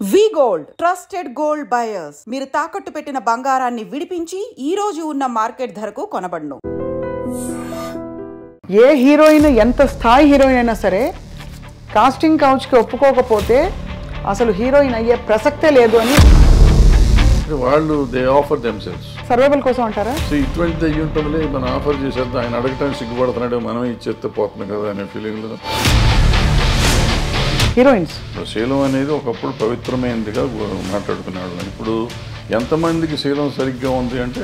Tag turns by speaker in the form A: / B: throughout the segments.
A: వి gold trusted gold buyers. మీరు తాకట్టు పెట్టిన బంగారాన్ని విడిపించి ఈ రోజు ఉన్న మార్కెట్ ధరకు కొనబడును.
B: ఏ హీరోయిన్ ఎంత స్థాయి హీరోయిన్ అయినా సరే కాస్టింగ్ కౌచ్కి ఒప్పుకోకపోతే అసలు హీరోయిన్ అయ్యే ప్రసక్తే లేదు అని
C: వాళ్ళు దే ఆఫర్ దెమ్సెల్వ్స్
B: సర్వైవల్ కోసం అంటారా?
C: సో ఇటువంటి అయ్యి ఉంటుంది, మనం ఆఫర్ చేసేద్దాం, ఆయన అడగటానికి సిగ్గుపడుతున్నాడు, మనమే ఇచ్చేస్తే పోతున్నాం కదా అనే ఫీలింగ్లో
B: హీరోయిన్స్.
C: శీలం అనేది ఒకప్పుడు పవిత్రమైనదిగా మాట్లాడుకున్నాడు. ఇప్పుడు ఎంతమందికి శీలం సరిగ్గా ఉంది అంటే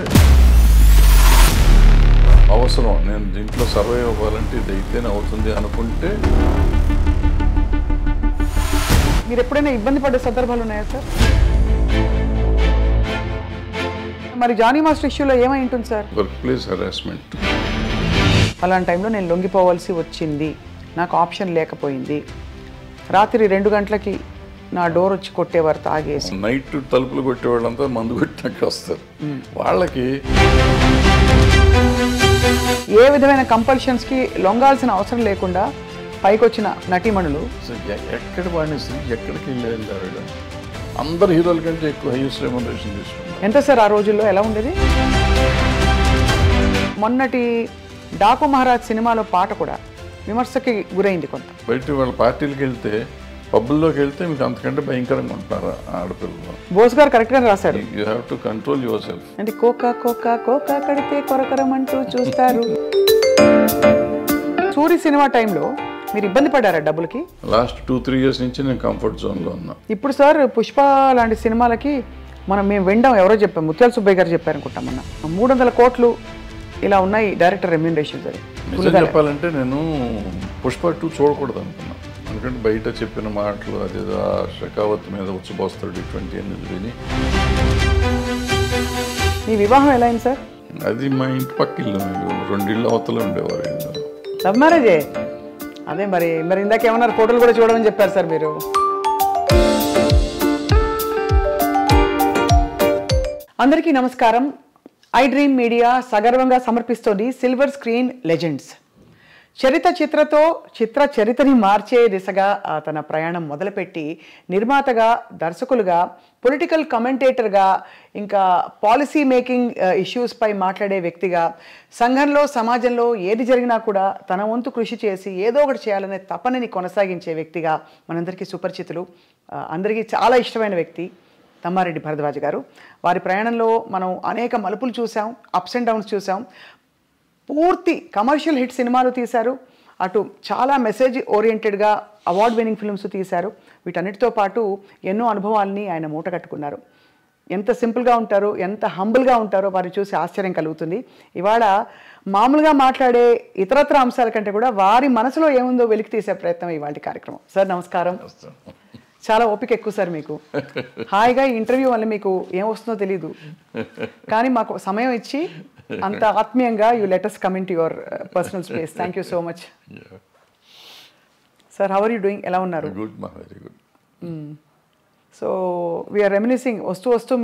C: అవసరం, నేను దీంట్లో సర్వైవ్ అవ్వాలంటే ఇది అయితేనే అవుతుంది అనుకుంటే.
B: మీరు ఎప్పుడైనా ఇబ్బంది పడే సందర్భాలు ఉన్నాయా సార్? మరి జానీ మాస్టర్ ఇష్యూలో ఏమై ఉంటుంది సార్?
C: Work place harassment.
B: అలాంటి టైంలో నేను లొంగిపోవాల్సి వచ్చింది, నాకు ఆప్షన్ లేకపోయింది. రాత్రి 2 గంటలకి నా డోర్ వచ్చి కొట్టేవారు తాగేసి.
C: నైట్ తలుపులు కొట్టేవాళ్ళంతా మందు కొట్టినాక వస్తారు. వాళ్ళకి
B: ఏ విధమైన కంపల్షన్స్కి లొంగాల్సిన అవసరం లేకుండా పైకి వచ్చిన నటీమణులు
C: ఎక్కడ వాడినేసి ఎక్కడికి వెళ్ళారు. అందరు హీరోల కంటే ఎక్కువ హైయెస్ట్ రెమ్యునరేషన్ తీసుకున్నారు.
B: ఎంత సార్ ఆ రోజుల్లో? ఎలా ఉండేది? మొన్నటి డాకు మహారాజ్ సినిమాలో పాట కూడా విమర్శకి గురైంది కొంత.
C: బయట వాళ్ళ పార్టీలకు వెళ్తే, పబ్బుల్లోకి వెళ్తే మీకు అంతకంటే భయంకరంగా ఉంటారు ఆడపిల్లలు.
B: బోస్ గారు కరెక్ట్గా రాశారు,
C: you have to control your self.
B: అంటే కోకా కోకా కోకా కడితే కొరకొరమంటూ చూస్తారు. సూరి సినిమా టైంలో మీరు ఇబ్బంది పడ్డారా డబ్బులకి?
C: లాస్ట్ 2-3 years నుంచి నేను కంఫర్ట్ జోన్లో ఉన్నా.
B: ఇప్పుడు సార్ పుష్ప లాంటి సినిమాలకి మేము వినడం ఎవరో చెప్పాం, ముత్యాల సుబ్బయ్య గారు చెప్పారు అనుకుంటాం. మొన్న 300 కోట్లు ఇలా ఉన్నాయి డైరెక్టర్ రెమ్యూనరేషన్. సరే,
C: నిజం చెప్పాలంటే నేను పుష్ప 2 చూడకూడదు అనుకున్నా. ఎందుకంటే బయట చెప్పిన మాటలు, అదేదో షెకావత్ మీద వచ్చిపోస్తాడు ఇటువంటి అనేది విని.
B: మీ వివాహం ఎలా అయింది సార్?
C: అది మా ఇంటి పక్క ఇల్లు, 2 ఇళ్ళు అవతల ఉండేవారు.
B: లవ్ మ్యారేజే? అదే మరి ఇందాక ఏమన్నారు, ఫోటోలు కూడా చూడమని చెప్పారు సార్ మీరు. అందరికీ నమస్కారం. ఐ డ్రీమ్ మీడియా సగర్వంగా సమర్పిస్తోంది సిల్వర్ స్క్రీన్ లెజెండ్స్. చరిత్రని మార్చే దిశగా తన ప్రయాణం మొదలుపెట్టి నిర్మాతగా, దర్శకులుగా, పొలిటికల్ కమెంటేటర్గా, ఇంకా పాలసీ మేకింగ్ ఇష్యూస్పై మాట్లాడే వ్యక్తిగా, సంఘంలో సమాజంలో ఏది జరిగినా కూడా తన వంతు కృషి చేసి ఏదో ఒకటి చేయాలనే తపనని కొనసాగించే వ్యక్తిగా మనందరికీ సుపరిచితులు, అందరికీ చాలా ఇష్టమైన వ్యక్తి తమ్మారెడ్డి భరద్వాజ్ గారు. వారి ప్రయాణంలో మనం అనేక మలుపులు చూసాం, అప్స్ అండ్ డౌన్స్ చూసాం. పూర్తి కమర్షియల్ హిట్ సినిమాలు తీశారు, అటు చాలా మెసేజ్ ఓరియంటెడ్గా అవార్డ్ విన్నింగ్ ఫిల్మ్స్ తీశారు. వీటన్నిటితో పాటు ఎన్నో అనుభవాల్ని ఆయన మూట కట్టుకున్నారు. ఎంత సింపుల్గా ఉంటారో, ఎంత హంబుల్గా ఉంటారో వారిని చూసి ఆశ్చర్యం కలుగుతుంది. ఇవాళ మామూలుగా మాట్లాడే ఇతరత్ర అంశాల కంటే కూడా వారి మనసులో ఏముందో వెలికి తీసే ప్రయత్నం ఇవాళ కార్యక్రమం. సార్ నమస్కారం. చాలా ఓపిక ఎక్కువ సార్ మీకు. హాయిగా ఈ ఇంటర్వ్యూ వల్ల మీకు ఏమొస్తుందో తెలీదు, కానీ మాకు సమయం ఇచ్చి అంత ఆత్మీయంగా you let us come into your personal space. Thank you so much. Sir, how are you doing? ఎలా ఉన్నారు?
C: గుడ్ మా, very good.
B: So we're reminiscing, వస్తూ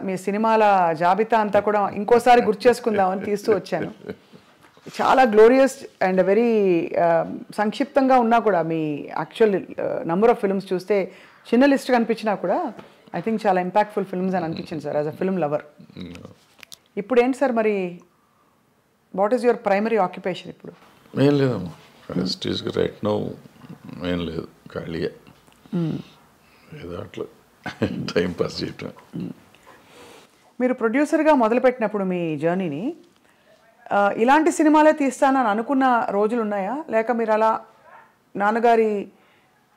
B: మీ సినిమాల జాబితా అంతా కూడా ఇంకోసారి గుర్తు చేసుకుందామని తీస్తూ వచ్చాను. చాలా గ్లోరియస్ అండ్ వెరీ సంక్షిప్తంగా ఉన్నా కూడా మీ యాక్చువల్ నంబర్ ఆఫ్ ఫిల్మ్స్ చూస్తే చిన్న లిస్ట్ కనిపించినా కూడా ఐ థింక్ చాలా ఇంపాక్ట్ఫుల్ ఫిల్మ్స్ అని అనిపించింది sir as a film lover. ఇప్పుడు ఏంటి సార్ మరి, what is your primary occupation ఇప్పుడు?
C: ఏం లేదమ్మా, రైట్ నౌ ఏం లేదు, ఖాళీగా ఏదో అట్లా టైం పాస్ చేయటం.
B: మీరు ప్రొడ్యూసర్గా మొదలుపెట్టినప్పుడు మీ జర్నీని ఇలాంటి సినిమాలే తీస్తానని అనుకున్న రోజులు ఉన్నాయా, లేక మీరు అలా నాన్నగారి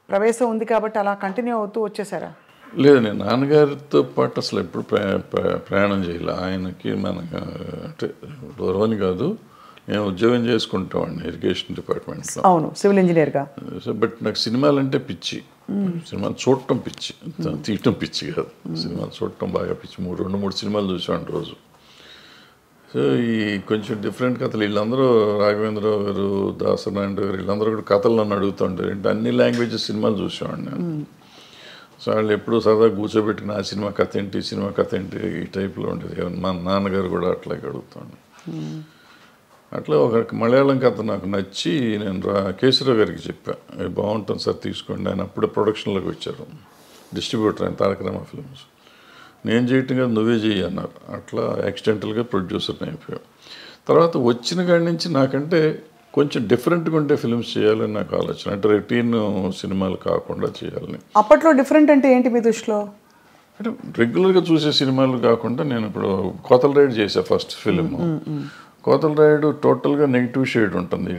B: ప్రవేశం ఉంది కాబట్టి అలా కంటిన్యూ అవుతూ వచ్చేసారా?
C: లేదు, నేను నాన్నగారితో పాటు అసలు ఎప్పుడు ప్రయాణం చేయాలి. ఆయనకి మనకు అంటే దూరం కాదు, నేను ఉద్యోగం చేసుకుంటామండి ఇరిగేషన్ డిపార్ట్మెంట్లో.
B: అవును, సివిల్ ఇంజనీర్గా.
C: బట్ నాకు సినిమాలు అంటే పిచ్చి, సినిమాలు చూడటం పిచ్చి, తీయటం పిచ్చి కాదు. సినిమాలు చూడటం బాగా పిచ్చి. 2-3 సినిమాలు చూసాను రోజు. సో ఈ కొంచెం డిఫరెంట్ కథలు, వీళ్ళందరూ రాఘవేంద్రరావు గారు, దాసనారాయణ గారు, వీళ్ళందరూ కూడా కథలు నన్ను అడుగుతుంటారు. అంటే అన్ని లాంగ్వేజెస్ సినిమాలు చూసేవాడిని నేను. సో వాళ్ళు ఎప్పుడూ సరదా కూర్చోబెట్టిన ఆ సినిమా కథ ఏంటి, సినిమా కథ ఏంటి, ఈ టైప్లో ఉండేది. మా నాన్నగారు కూడా అట్లాగే అడుగుతాను. అట్లా ఒక మలయాళం కథ నాకు నచ్చి నేను కేశవరావు గారికి చెప్పాను, బాగుంటుంది సార్ తీసుకోండి. ఆయన అప్పుడే ప్రొడక్షన్లోకి వచ్చారు. డిస్ట్రిబ్యూటర్ ఆయన తారక రామ ఫిల్మ్స్. నేను చేయటం కదా నువ్వే చెయ్యి అన్నారు. అట్లా యాక్సిడెంటల్గా ప్రొడ్యూసర్ని అయిపోయాం. తర్వాత వచ్చిన కాడి నుంచి నాకంటే కొంచెం డిఫరెంట్గా ఉండే ఫిల్మ్స్ చేయాలని నాకు ఆలోచన. అంటే రొటీన్ సినిమాలు కాకుండా చేయాలని.
B: అప్పట్లో డిఫరెంట్ అంటే ఏంటి మీ దృష్టిలో?
C: అంటే రెగ్యులర్గా చూసే సినిమాలు కాకుండా నేను ఇప్పుడు కోతల రైడ్ చేసా ఫస్ట్ ఫిలిం. కోతల రైడ్ టోటల్గా నెగిటివ్ షేడ్ ఉంటుంది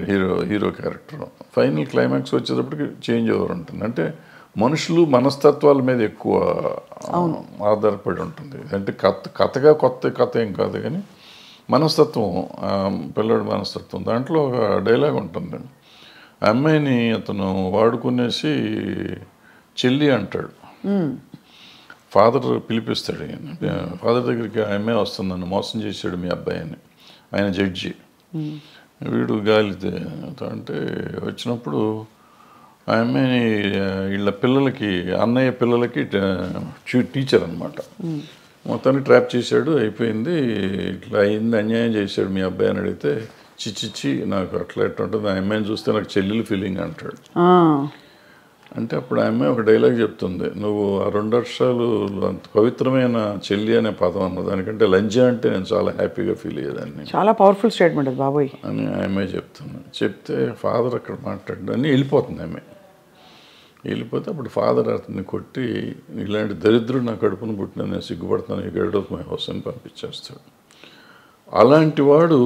C: హీరో క్యారెక్టర్. ఫైనల్ క్లైమాక్స్ వచ్చేటప్పటికి చేంజ్ ఓవర్ ఉంటుంది. అంటే మనుషులు మనస్తత్వాల మీద ఎక్కువ ఆధారపడి ఉంటుంది. అంటే కథగా కొత్త కథ ఏం కాదు కానీ మనస్తత్వం, పిల్లడి మనస్తత్వం. దాంట్లో ఒక డైలాగ్ ఉంటుంది. ఆ అమ్మాయిని అతను వాడుకునేసి చెల్లి అంటాడు. ఫాదర్ పిలిపిస్తాడు. ఫాదర్ దగ్గరికి ఆ అమ్మాయి వస్తుంది, నన్ను మోసం చేశాడు మీ అబ్బాయి అని. ఆయన జడ్జి. వీడు గాలితే అంటే వచ్చినప్పుడు ఆ అమ్మాయిని వీళ్ళ పిల్లలకి, అన్నయ్య పిల్లలకి టీచర్ అనమాట. మొత్తాన్ని ట్రాప్ చేశాడు, అయిపోయింది, ఇట్లా అయింది, అన్యాయం చేశాడు మీ అబ్బాయి అని అడిగితే చిచ్చిచ్చి నాకు అట్లా ఎట్లా ఉంటుంది, ఆ అమ్మాయిని చూస్తే నాకు చెల్లెలు ఫీలింగ్ అంటాడు. అంటే అప్పుడు ఆ అమ్మాయి ఒక డైలాగ్ చెప్తుంది, నువ్వు ఆ 2 వర్షాలు అంత పవిత్రమైన చెల్లి అనే పదం అన్న దానికంటే లంజ అంటే నేను చాలా హ్యాపీగా ఫీల్ అయ్యేదాన్ని.
B: చాలా పవర్ఫుల్ స్టేట్మెంట్ అది బాబోయ్
C: అని ఆ అమ్మాయి చెప్తుంది. చెప్తే ఫాదర్ అక్కడ మాట్లాడు అని వెళ్ళిపోతుంది. అమ్మాయి వెళ్ళిపోతే అప్పుడు ఫాదర్ అతన్ని కొట్టి, ఇలాంటి దరిద్రుడు నా కడుపును పుట్టిన, నేను సిగ్గుపడతాను, ఈ గైడ్ ఆఫ్ మై హౌస్ అని పంపించేస్తాడు. అలాంటి వాడు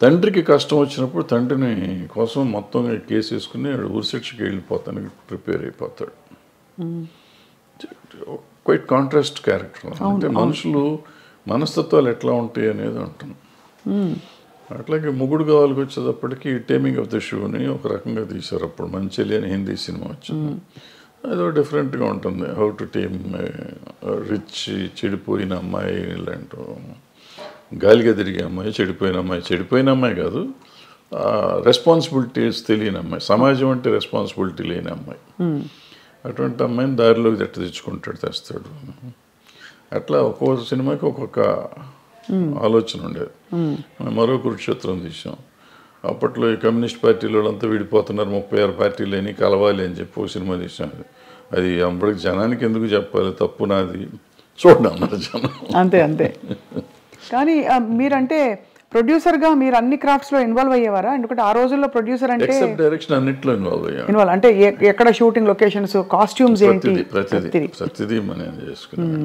C: తండ్రికి కష్టం వచ్చినప్పుడు తండ్రిని కోసం మొత్తం కేసు వేసుకుని ఉరిశిక్షకి వెళ్ళిపోతానికి ప్రిపేర్ అయిపోతాడు. Quiet contrast character. అంటే మనుషులు మనస్తత్వాలు ఎట్లా ఉంటాయి అనేది ఉంటుంది. అట్లాగే మొగుడు కావాలికి వచ్చేటప్పటికి టేమింగ్ ఆఫ్ ద షూని ఒక రకంగా తీశారు. అప్పుడు మంచిలి అని హిందీ సినిమా వచ్చింది. అదో డిఫరెంట్గా ఉంటుంది. హౌ టు టేమ్ రిచ్ చెడిపోయిన అమ్మాయి, ఇలాంటి గాలిగా తిరిగే అమ్మాయి, చెడిపోయిన అమ్మాయి కాదు, రెస్పాన్సిబిలిటీస్ తెలియని అమ్మాయి, సమాజం అంటే రెస్పాన్సిబిలిటీ లేని అమ్మాయి. అటువంటి అమ్మాయిని దారిలోకి ఎట్ట తెస్తాడు. అట్లా ఒక్కొక్క సినిమాకి ఒక్కొక్క ఆలోచన ఉండేది. మరో కురుక్షేత్రం తీసాం. అప్పట్లో ఈ కమ్యూనిస్ట్ పార్టీల వాళ్ళంతా విడిపోతున్నారు, 36 పార్టీలు అని కలవాలి అని చెప్పి ఒక సినిమా తీసాం. అది అప్పటికి జనానికి ఎందుకు చెప్పాలి, తప్పు నాది, చూడండి అన్నారు జనం.
B: అంతే. కానీ మీరంటే ప్రొడ్యూసర్గా మీరు అన్ని క్రాఫ్ట్స్లో ఇన్వాల్వ్ అయ్యేవారా? ఎందుకంటే ఆ రోజుల్లో ప్రొడ్యూసర్ అంటే
C: డైరెక్షన్ అన్నిట్లో ఇన్వాల్వ్
B: అంటే ఎక్కడ షూటింగ్ లొకేషన్స్, కాస్ట్యూమ్స్ ఏంటి,
C: ప్రతిదీ మనం చేసుకున్నాం.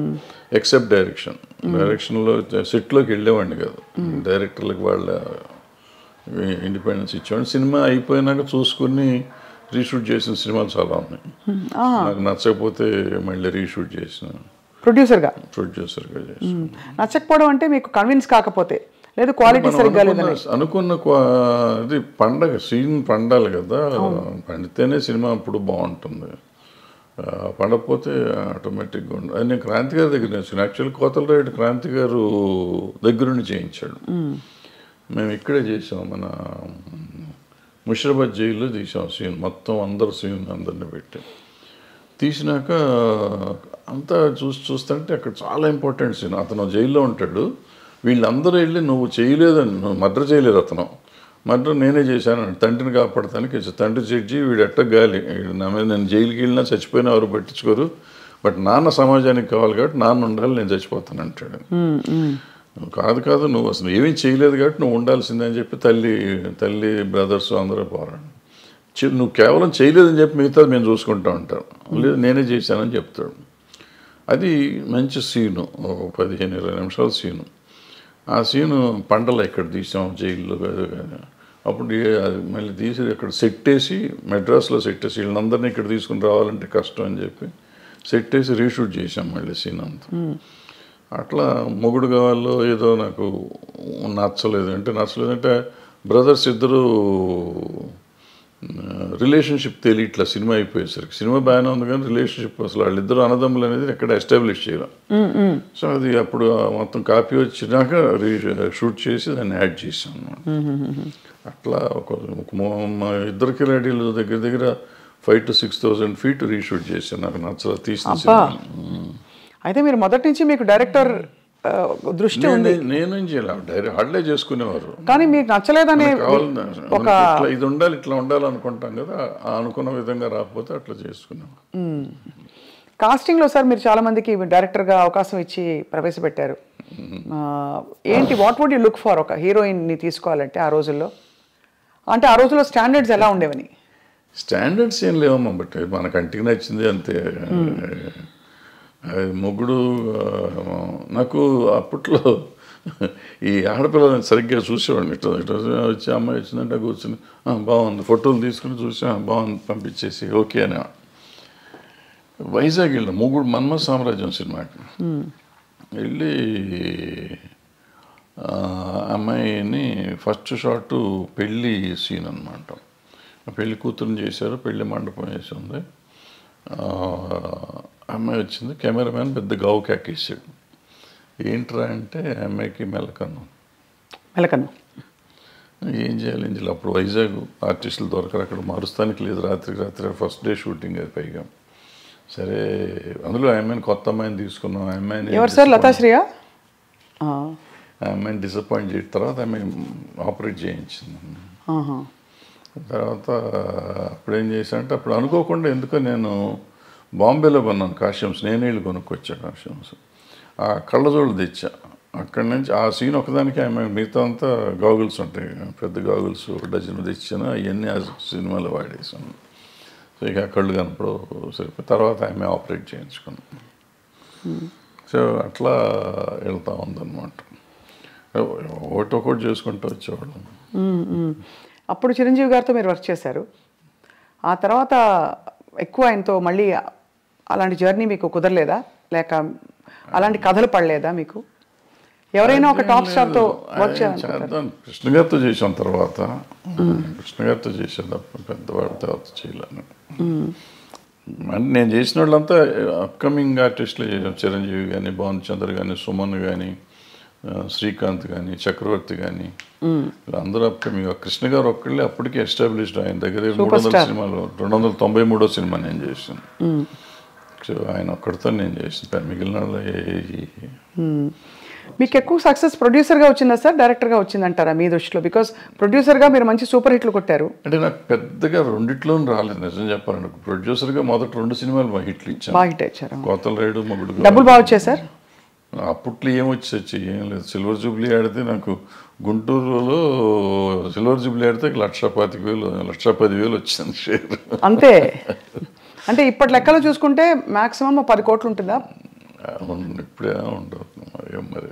C: ఎక్సెప్ట్ డైరెక్షన్లో సెట్లోకి వెళ్ళేవాడిని కాదు. డైరెక్టర్లకు వాళ్ళ ఇండిపెండెన్స్ ఇచ్చేవాడిని. సినిమా అయిపోయినాక చూసుకుని రీషూట్ చేసిన సినిమాలు చాలా ఉన్నాయి. నాకు నచ్చకపోతే మళ్ళీ రీషూట్ చేసిన ప్రొడ్యూసర్గా చేసిన.
B: నచ్చకపోవడం అంటే మీకు కన్విన్స్ కాకపోతే, లేదు క్వాలిటీ సరిగ్గా లేదని
C: అనుకున్న ఇది పండగ సీన్ పండాలి కదా, పండితేనే సినిమా అప్పుడు బాగుంటుంది. పండకపోతే ఆటోమేటిక్గా ఉండదు. అది నేను క్రాంతి గారి దగ్గర నేర్చుకున్నాను. యాక్చువల్లీ కోతల రైడ్ క్రాంతి గారు దగ్గరుండి చేయించాడు. మేము ఇక్కడే చేసాం, మన ముషిరాబాద్ జైల్లో తీసాం సీన్ మొత్తం. అందరిని పెట్టి తీసినాక అంతా చూస్తుంటే అక్కడ చాలా ఇంపార్టెంట్ సీన్. అతను జైల్లో ఉంటాడు, వీళ్ళందరూ వెళ్ళి నువ్వు చేయలేదని, నువ్వు మర్డర్ చేయలేదు, అతను మర్డర్ నేనే చేశాను, తండ్రిని కాపాడతానికి. తండ్రి జడ్జి వీడు ఎట్ట గాలి, నా మీద నేను జైలుకి వెళ్ళినా చచ్చిపోయినా ఎవరు పట్టించుకోరు, బట్ నాన్న సమాజానికి కావాలి కాబట్టి నాన్న ఉండాలి, నేను చచ్చిపోతాను అంటాడు. కాదు నువ్వు అసలు ఏమీ చేయలేదు కాబట్టి నువ్వు ఉండాల్సిందే అని చెప్పి తల్లి బ్రదర్స్ అందరూ పోరాడు. నువ్వు కేవలం చేయలేదని చెప్పి మిగతాది మేము చూసుకుంటా ఉంటాం, లేదు నేనే చేశానని చెప్తాడు. అది మంచి సీను, 15-20 నిమిషాల సీను. ఆ సీను పండల ఇక్కడ తీసాం జైల్లో. అప్పుడు అది మళ్ళీ తీసి ఇక్కడ సెట్ వేసి, మెడ్రాస్లో సెట్ వేసి, వీళ్ళందరినీ ఇక్కడ తీసుకుని రావాలంటే కష్టం అని చెప్పి సెట్ వేసి రీషూట్ చేసాం మళ్ళీ సీన్ అంతా. అట్లా మొగుడు కావాలో ఏదో నాకు నచ్చలేదంటే బ్రదర్స్ ఇద్దరు రిలేషన్షిప్ తెలియట్లా. సినిమా అయిపోయేసరికి సినిమా బాగానే ఉంది కానీ రిలేషన్షిప్ అసలు వాళ్ళిద్దరు అన్నదమ్ములు అనేది ఎక్కడ ఎస్టాబ్లిష్ చేయలేం. సో అది అప్పుడు మొత్తం కాపీ వచ్చినాక షూట్ చేసి దాన్ని యాడ్ చేసాం అన్నమాట. అట్లా మా ఇద్దరికి రెడీలు దగ్గర 5,000 to 6,000 feet రీషూట్ చేశాను. నాకు నచ్చలేదు తీసిన సినిమా.
B: అయితే మీరు మొదటి నుంచి మీకు డైరెక్టర్ దృష్టి ఉంది?
C: నేను హార్డ్లే చేసుకునేవారు,
B: కానీ మీకు నచ్చలేదనే
C: ఇది ఉండాలి ఇట్లా ఉండాలి అనుకుంటాం కదా, అనుకున్న విధంగా రాకపోతే అట్లా చేసుకున్నాం.
B: కాస్టింగ్లో సార్ మీరు చాలా మందికి డైరెక్టర్గా అవకాశం ఇచ్చి ప్రవేశపెట్టారు. ఏంటి what would you look for ఒక హీరోయిన్ని తీసుకోవాలంటే ఆ రోజుల్లో? అంటే ఆ రోజుల్లో స్టాండర్డ్స్ ఎలా ఉండేవని?
C: స్టాండర్డ్స్ ఏం లేవమ్మా, బట్ మన కంటికి నచ్చింది అంతే. మొగుడు నాకు అప్పట్లో ఈ ఆడపిల్లలని సరిగ్గా చూసేవాడిని. ఇట్లా వచ్చి అమ్మాయి వచ్చిందంటే కూర్చుని బాగుంది, ఫోటోలు తీసుకుని చూసి బాగుంది పంపించేసి ఓకే అని. వైజాగ్ వెళ్ళాం మొగుడు మన్మథ సామ్రాజ్యం సినిమాకి వెళ్ళి అమ్మాయిని ఫస్ట్ షాట్ పెళ్ళి సీన్ అనమాట. పెళ్లి కూతురుని చేశారు, పెళ్లి మండపం వేసి ఉంది. అమ్మాయి వచ్చింది, కెమెరామ్యాన్ పెద్ద గావు కేకేసాడు. ఏంట్రా అంటే అమ్మాయికి మెలకన్ను. ఏం చేయాలి అప్పుడు వైజాగ్ ఆర్టిస్టులు దొరకరు, అక్కడ మారుస్తానికి లేదు, రాత్రి ఫస్ట్ డే షూటింగ్ అది పైగా. సరే అందులో అమ్మాయిని కొత్త అమ్మాయిని తీసుకున్నాం.
B: లతాశ్రీయా?
C: ఆ అమ్మాయిని డిసప్పాయింట్ చేసిన తర్వాత అమ్మాయి ఆపరేట్ చేయించింది. తర్వాత అప్పుడేం చేశానంటే అప్పుడు అనుకోకుండా ఎందుకో నేను బాంబేలో కొన్నాను కాస్ట్యూమ్స్, నేనే వెళ్ళి కొనుక్కొచ్చా కాస్ట్యూమ్స్. ఆ కళ్ళజోళ్ళు తెచ్చా అక్కడి నుంచి. ఆ సీన్ ఒకదానికి ఆమె మిగతా అంతా గాగుల్స్ ఉంటాయి, పెద్ద గాగుల్స్ ఒక డజన్ తెచ్చాను. అవన్నీ ఆ సినిమాలో వాడేసాను. సో ఇక కళ్ళు కనప్పుడు సరిపోయి తర్వాత ఆమె ఆపరేట్ చేయించుకున్నాను. సో అట్లా వెళ్తూ ఉందన్నమాట. ఒకటి చేసుకుంటూ వచ్చేవాళ్ళం.
B: అప్పుడు చిరంజీవి గారితో మీరు వర్క్ చేశారు. ఆ తర్వాత ఎక్కువ ఆయనతో మళ్ళీ అలాంటి జర్నీ మీకు కుదరలేదా? లేక అలాంటి కథలు పడలేదా మీకు? ఎవరైనా ఒక టాప్ స్టార్తో వర్క్
C: చేద్దాం కృష్ణ గారితో చేసాం. తర్వాత కృష్ణ గారితో చేసేది పెద్దవాడి తర్వాత చేయలేను. అంటే నేను చేసిన వాళ్ళంతా అప్కమింగ్ ఆర్టిస్టులు చేసాం. చిరంజీవి కానీ, భాను చంద్ర కానీ, సుమన్ కానీ, శ్రీకాంత్ కానీ, చక్రవర్తి కానీ, అందరూ అప్కమింగ్. కృష్ణ గారు ఒక్కళ్ళే అప్పటికే ఎస్టాబ్లిష్డ్. ఆయన దగ్గర 300 సినిమాలు, 293 సినిమా నేను చేసాను. సో ఆయన ఒక్కడితో నేను చేసిన, మిగిలిన
B: మీకు ఎక్కువ సక్సెస్ ప్రొడ్యూసర్గా వచ్చిందా సార్, డైరెక్టర్గా వచ్చిందంటారా మీ దృష్టిలో? బికాస్ ప్రొడ్యూసర్గా మీరు మంచి సూపర్ హిట్లు కొట్టారు.
C: అంటే నాకు పెద్దగా రెండిట్లోనూ రాలేదు నిజం చెప్పాలంటే. ప్రొడ్యూసర్గా మొదటి 2 సినిమాలు బాగా హిట్లు ఇచ్చాను.
B: బాగా హిట్ ఇచ్చారు.
C: కోతలరాయుడు, మొగుడు.
B: డబ్బులు బాగా వచ్చాయి సార్?
C: అప్పట్లో ఏమొచ్చి ఏం లేదు. సిల్వర్ జూబ్లీ ఆడితే నాకు గుంటూరులో సిల్వర్ జూబ్లీ ఆడితే 1,25,000 1,10,000 వచ్చింది షేర్
B: అంతే. అంటే ఇప్పటి లెక్కలో చూసుకుంటే మాక్సిమం 10 కోట్లు ఉంటుందా?
C: ఇప్పుడే ఉండదు మరి.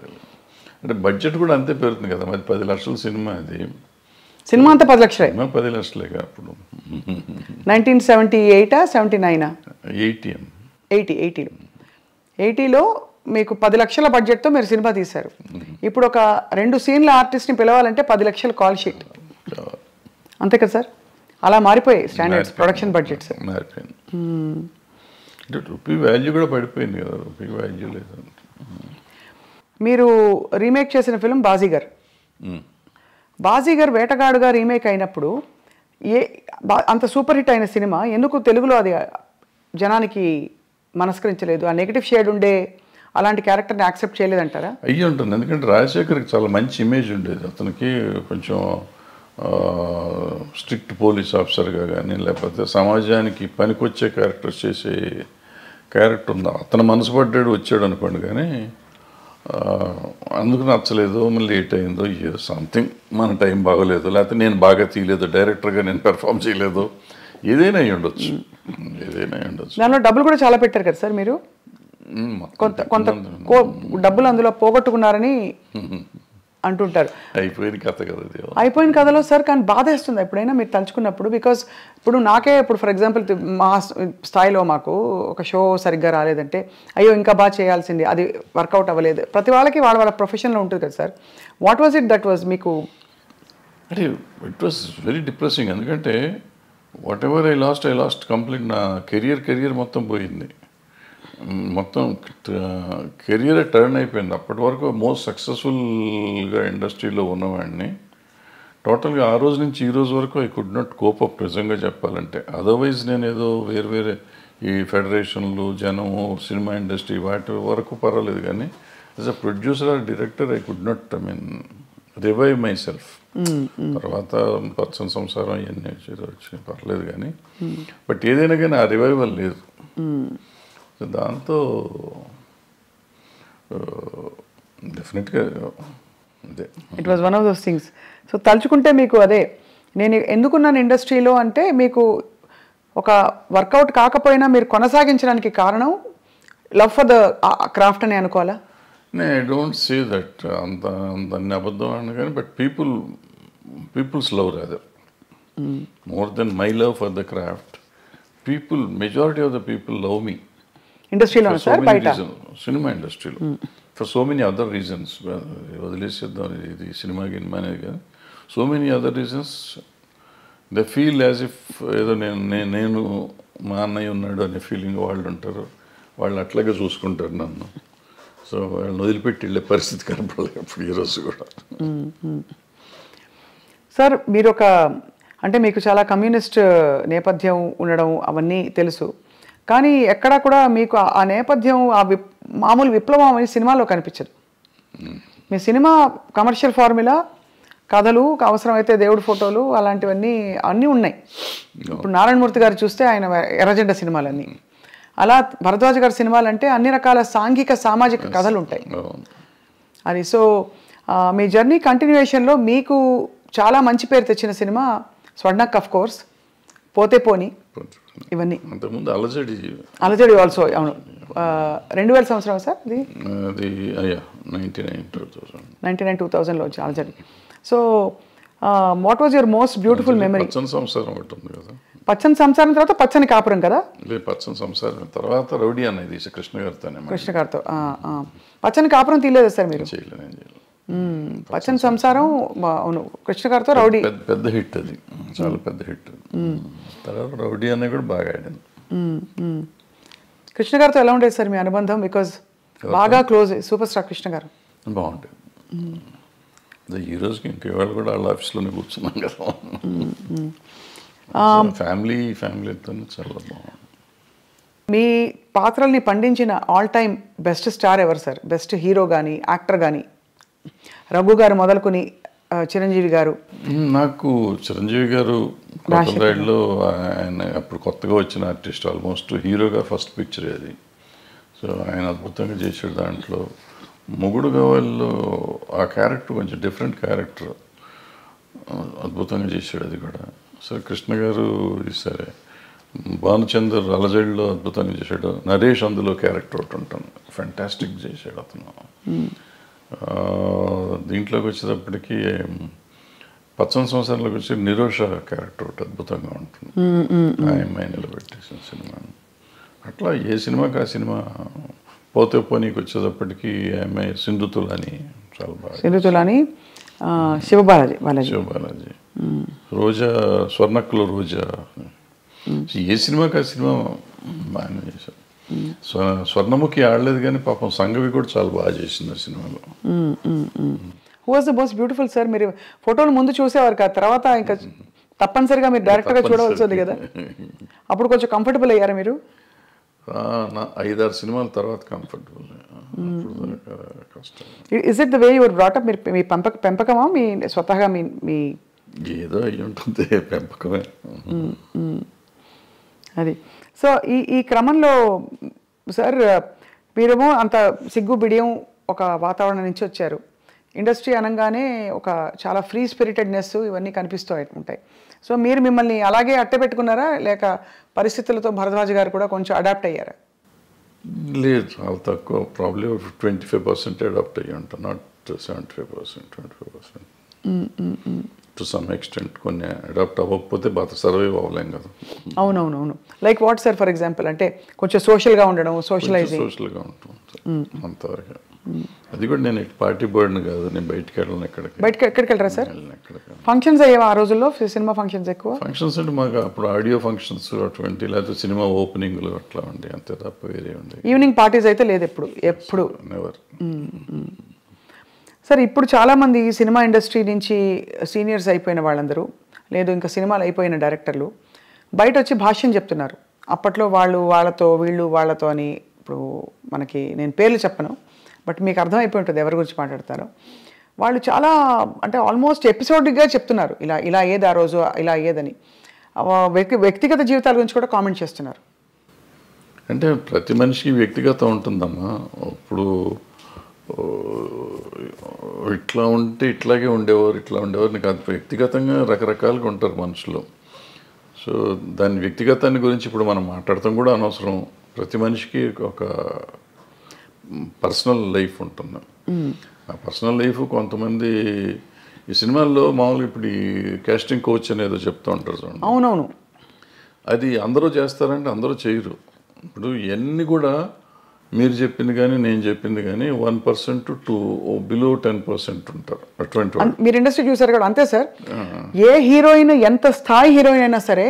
C: అంటే బడ్జెట్ కూడా అంతే పెరుగుతుంది కదా మరి. 10 లక్షల సినిమా అది.
B: సినిమా అంతా 10 లక్షలే?
C: 10 లక్షలేగా అప్పుడు.
B: 1978 79
C: 80
B: 80లో మీకు 10 లక్షల బడ్జెట్తో మీరు సినిమా తీశారు. ఇప్పుడు ఒక 2 సీన్ల ఆర్టిస్ట్ని పిలవాలంటే 10 లక్షల కాల్ షీట్, అంతే కదా సార్? అలా మారిపోయాయి స్టాండర్డ్స్, ప్రొడక్షన్ బడ్జెట్స్
C: మారిపోయింది. రూపీ వాల్యూ కూడా పడిపోయింది కదా, రూపీ వాల్యూ లేదు.
B: మీరు రీమేక్ చేసిన ఫిల్మ్ బాజీగర్. బాజీగర్ వేటగాడుగా రీమేక్ అయినప్పుడు అంత సూపర్ హిట్ అయిన సినిమా ఎందుకు తెలుగులో అది జనానికి మనస్కరించలేదు? ఆ నెగిటివ్ షేడ్ ఉండే అలాంటి క్యారెక్టర్ని యాక్సెప్ట్ చేయలేదంటారా?
C: అయ్యి ఉంటుంది. ఎందుకంటే రాజశేఖర్కి చాలా మంచి ఇమేజ్ ఉండేది. అతనికి కొంచెం స్ట్రిక్ట్ పోలీస్ ఆఫీసర్గా కానీ, లేకపోతే సమాజానికి పనికొచ్చే క్యారెక్టర్స్ చేసే క్యారెక్టర్ ఉంది. అతను మనసు పడ్డాడు వచ్చాడు అనుకోండి. కానీ అందుకు నచ్చలేదు, మళ్ళీ లేట్ అయిందో సంథింగ్, మన టైం బాగోలేదు, లేకపోతే నేను బాగా తీయలేదు, డైరెక్టర్గా నేను పెర్ఫామ్ చేయలేదు, ఏదైనా అయ్యి ఉండొచ్చు.
B: దానిలో డబ్బులు కూడా చాలా పెట్టారు కదా సార్ మీరు? కొంత డబ్బులు అందులో పోగొట్టుకున్నారని అంటుంటారు.
C: అయిపోయిన కథ కదా,
B: అయిపోయిన కథలో సార్. కానీ బాధేస్తుంది ఎప్పుడైనా మీరు తలుచుకున్నప్పుడు. బికాస్ ఇప్పుడు నాకే ఇప్పుడు ఫర్ ఎగ్జాంపుల్ మా స్థాయిలో మాకు ఒక షో సరిగ్గా రాలేదంటే అయ్యో ఇంకా బాగా చేయాల్సింది, అది వర్కౌట్ అవ్వలేదు. ప్రతి వాళ్ళకి వాళ్ళ ప్రొఫెషన్లో ఉంటుంది కదా sir. What was it that was మీకు?
C: అంటే ఇట్ వాజ్ వెరీ డిప్రెసింగ్. ఎందుకంటే what ever I last complete. నా కెరియర్ మొత్తం పోయింది. మొత్తం కెరియర్ టర్న్ అయిపోయింది. అప్పటి వరకు మోస్ట్ సక్సెస్ఫుల్గా ఇండస్ట్రీలో ఉన్నవాడిని టోటల్గా ఆ రోజు నుంచి ఈ రోజు వరకు I could not cope up నిజంగా చెప్పాలంటే. అదర్వైజ్ నేను ఏదో వేరే ఈ ఫెడరేషన్లు, జనము, సినిమా ఇండస్ట్రీ వాటి వరకు పర్వాలేదు. కానీ as a producer or director I could not revive myself. తర్వాత పచ్చని సంసారం ఇవన్నీ వచ్చి పర్లేదు కానీ, బట్ ఏదైనా కానీ ఆ రివైవల్ లేదు. సో దాంతో డెఫినెట్గా అదే
B: it was one of those things. So తలుచుకుంటే మీకు అదే నేను ఎందుకున్నాను ఇండస్ట్రీలో అంటే మీకు ఒక వర్కౌట్ కాకపోయినా మీరు కొనసాగించడానికి కారణం లవ్ ఫర్ ద క్రాఫ్ట్ అని అనుకోవాలా?
C: ఐ డోంట్ సే దట్ అంత అన్ని అబద్ధం అని కానీ but people's love rather more than my love for the craft. Majority of the people love me
B: ఇండస్ట్రీలో సార్ బయట
C: సినిమా ఇండస్ట్రీలో for so many other reasons. వదిలేసేద్దాం ఇది సినిమా గినిమా అనేది కానీ so many other reasons they feel as if ఏదో నేను మా అన్నయ్య ఉన్నాడు అనే ఫీలింగ్ వాళ్ళు ఉంటారు. వాళ్ళు అట్లాగే చూసుకుంటారు నన్ను. సో వాళ్ళని వదిలిపెట్టి వెళ్ళే పరిస్థితి కనపడలేదు ఇప్పుడు ఈరోజు కూడా.
B: సార్ మీరు అంటే మీకు చాలా కమ్యూనిస్ట్ నేపథ్యం ఉండడం అవన్నీ తెలుసు, కానీ ఎక్కడా కూడా మీకు ఆ నేపథ్యం మామూలు విప్లవం అనేది సినిమాలో కనిపించదు. మీ సినిమా కమర్షియల్ ఫార్ములా, కథలు, అవసరమైతే దేవుడి ఫోటోలు అలాంటివన్నీ అన్నీ ఉన్నాయి. ఇప్పుడు నారాయణమూర్తి గారు చూస్తే ఆయన ఎర్రజెండ సినిమాలన్నీ, అలా భరద్వాజ్ గారి సినిమాలు అంటే అన్ని రకాల సాంఘిక సామాజిక కథలు ఉంటాయి అది. సో మీ జర్నీ కంటిన్యూయేషన్లో మీకు చాలా మంచి పేరు తెచ్చిన సినిమా స్వర్ణక్, ఆఫ్ కోర్స్, పోతే పోని, ఇవన్నీ.
C: అంతకుముందు
B: అలజడి ఆల్సో. అవును, 2000 సంవత్సరం సార్ ఇది?
C: అది
B: 1999-2000లో వచ్చి అలజడి. So what was your most beautiful memory?
C: పచ్చని సంసారం ఒకటి ఉంది కదా.
B: పచ్చని సంసారం తర్వాత పచ్చని కాపురం కదా?
C: పచ్చని సంసారం తర్వాత రౌడీ అనేది కృష్ణ గారితో.
B: పచ్చని కాపురం తీయలేదు సార్ మీరు?
C: చేయలేదు.
B: పచ్చని సంసారం అవును, కృష్ణ గారితో రౌడీ
C: పెద్ద హిట్, అది చాలా పెద్ద హిట్. తర్వాత రౌడీ అనేది కూడా బాగా ఆడింది.
B: కృష్ణ గారితో ఎలా ఉండేది సార్ మీ అనుబంధం? బికాజ్ బాగా క్లోజ్ సూపర్ స్టార్ కృష్ణ గారు.
C: బాగుండేది. ఈ రోజుకి ఇంక ఇవాళ కూడా వాళ్ళ ఆఫీస్లోనే కూర్చున్నాం కదా. ఫ్యామిలీతో చాలా బాగుంది.
B: మీ పాత్రల్ని పండించిన ఆల్ టైమ్ బెస్ట్ స్టార్ ఎవరు సార్? బెస్ట్ హీరో కానీ యాక్టర్ కానీ? రఘు గారు మొదలుకొని చిరంజీవి గారు.
C: నాకు చిరంజీవి గారు కొత్తలో ఆయన అప్పుడు కొత్తగా వచ్చిన ఆర్టిస్ట్, ఆల్మోస్ట్ హీరోగా ఫస్ట్ పిక్చర్ అది. సో ఆయన అద్భుతంగా చేసాడు దాంట్లో. మొగుడు గవాల్లో ఆ క్యారెక్టర్ కొంచెం డిఫరెంట్ క్యారెక్టర్, అద్భుతంగా చేశాడు అది కూడా. సో కృష్ణ గారు సరే, భానుచందర్ అలజడిలో అద్భుతంగా చేశాడు. నరేష్ అందులో క్యారెక్టర్ ఒకటి ఉంటాను, ఫెంటాస్టిక్ చేశాడు అతను. దీంట్లోకి వచ్చేటప్పటికి పచ్చని సంవత్సరంలోకి వచ్చి నిరోష క్యారెక్టర్ ఒకటి అద్భుతంగా ఉంటుంది, ఆ అమ్మాయి నిలబెట్టేసిన సినిమా. అట్లా ఏ సినిమాకి ఆ సినిమా. పోతే పోనీకి వచ్చేటప్పటికి అమ్మాయి సింధుతులని చాలా బాగా.
B: సింధుతులని, శివబాలాజీ.
C: రోజా, స్వర్ణక్కులో రోజా. ఏ సినిమాకి ఆ సినిమా బాగానే చేశారు. స్వర్ణముఖి ఆడలేదు కానీ పాపం సంఘవి కూడా చాలా బాగా చేసింది ఆ సినిమాలో.
B: Who was the most beautiful sir? మీరు ఫోటోలు ముందు చూసేవారు కదా, తర్వాత ఇంకా తప్పనిసరిగా మీరు డైరెక్ట్గా చూడవలసి ఉంది కదా, అప్పుడు కొంచెం కంఫర్టబుల్ అయ్యారా మీరు?
C: 5-6 సినిమాల తర్వాత comfortable.
B: Is it the way your brought up? మీ పెంపకమా మీ స్వతహాగా మీ
C: ఏదో అయ్యి ఉంటుంది, పెంపకమే
B: అది. సో ఈ క్రమంలో సార్ మీరేమో అంత సిగ్గు బిడియం ఒక వాతావరణం నుంచి వచ్చారు. ఇండస్ట్రీ అనగానే ఒక చాలా ఫ్రీ స్పిరిటెడ్నెస్ ఇవన్నీ కనిపిస్తూ ఉంటాయి. సో మీరు మిమ్మల్ని అలాగే అట్టపెట్టుకున్నారా, లేక పరిస్థితులతో భరద్వాజ్ గారు కూడా కొంచెం అడాప్ట్ అయ్యారా?
C: లేదు, చాలా తక్కువ. ప్రాబ్లీ 25% అడాప్ట్ అయ్యి ఉంటాను, నాట్ 75%, 25%. టు సమ్ ఎక్స్టెంట్ కొన్ని అడాప్ట్ అవ్వకపోతే బాగా సర్వైవ్ అవ్వలేం కదా.
B: అవునవునవును. Like what sir for example? అంటే కొంచెం సోషల్గా ఉండడం, సోషల్గా
C: ఉంటాం అంతవరకు. అది కూడా నేను పార్టీ బోర్డుని కాదు, నేను బయటకు వెళ్ళను.
B: ఎక్కడికి వెళ్ళరా సార్? ఫంక్షన్స్ అయ్యేవా ఆ రోజుల్లో? సినిమా ఫంక్షన్స్ ఎక్కువ?
C: ఫంక్షన్స్ అంటే మాకు అప్పుడు ఆడియో ఫంక్షన్స్ అటువంటి, లేకపోతే సినిమా ఓపెనింగ్లు అట్లా ఉండే, అంతే తప్ప వేరే ఉండే.
B: ఈవినింగ్ పార్టీస్ అయితే లేదు ఎప్పుడు?
C: నెవర్.
B: సార్ ఇప్పుడు చాలామంది సినిమా ఇండస్ట్రీ నుంచి సీనియర్స్ అయిపోయిన వాళ్ళందరూ, లేదు ఇంకా సినిమాలు అయిపోయిన డైరెక్టర్లు బయట వచ్చి భాష్యం చెప్తున్నారు. అప్పట్లో వాళ్ళతో వీళ్ళు వాళ్ళతో అని. ఇప్పుడు మనకి నేను పేర్లు చెప్పను, బట్ మీకు అర్థమైపోయి ఉంటుంది ఎవరి గురించి మాట్లాడతారో. వాళ్ళు చాలా అంటే ఆల్మోస్ట్ ఎపిసోడ్గా చెప్తున్నారు, ఇలా ఏది ఆ రోజు ఇలా ఏదని. వ్యక్తిగత జీవితాల గురించి కూడా కామెంట్ చేస్తున్నారు.
C: అంటే ప్రతి మనిషికి వ్యక్తిగతం ఉంటుందమ్మా. ఇప్పుడు ఇట్లా ఉంటే ఇట్లాగే ఉండేవారు, ఇట్లా ఉండేవారు నీకు అది వ్యక్తిగతంగా రకరకాలుగా ఉంటారు మనుషులు. సో దాని వ్యక్తిగతాన్ని గురించి ఇప్పుడు మనం మాట్లాడటం కూడా అనవసరం. ప్రతి మనిషికి ఒక పర్సనల్ లైఫ్ ఉంటుంది. ఆ పర్సనల్ లైఫ్ కొంతమంది ఈ సినిమాల్లో మామూలుగా ఇప్పుడు ఈ కాస్టింగ్ కోచ్ అనేదో చెప్తూ ఉంటారు చూడండి.
B: అవునవును.
C: అది అందరూ చేస్తారంటే అందరూ చేయరు. ఇప్పుడు ఇవన్నీ కూడా మీరు చెప్పింది కానీ నేను చెప్పింది కానీ 1% టు బిలో 10% ఉంటారు అటువంటి వాళ్ళు.
B: మీరు ఇండస్ట్రీ చూసారు కదా, అంతే సార్. ఏ హీరోయిన్ ఎంత స్థాయి హీరోయిన్ అయినా సరే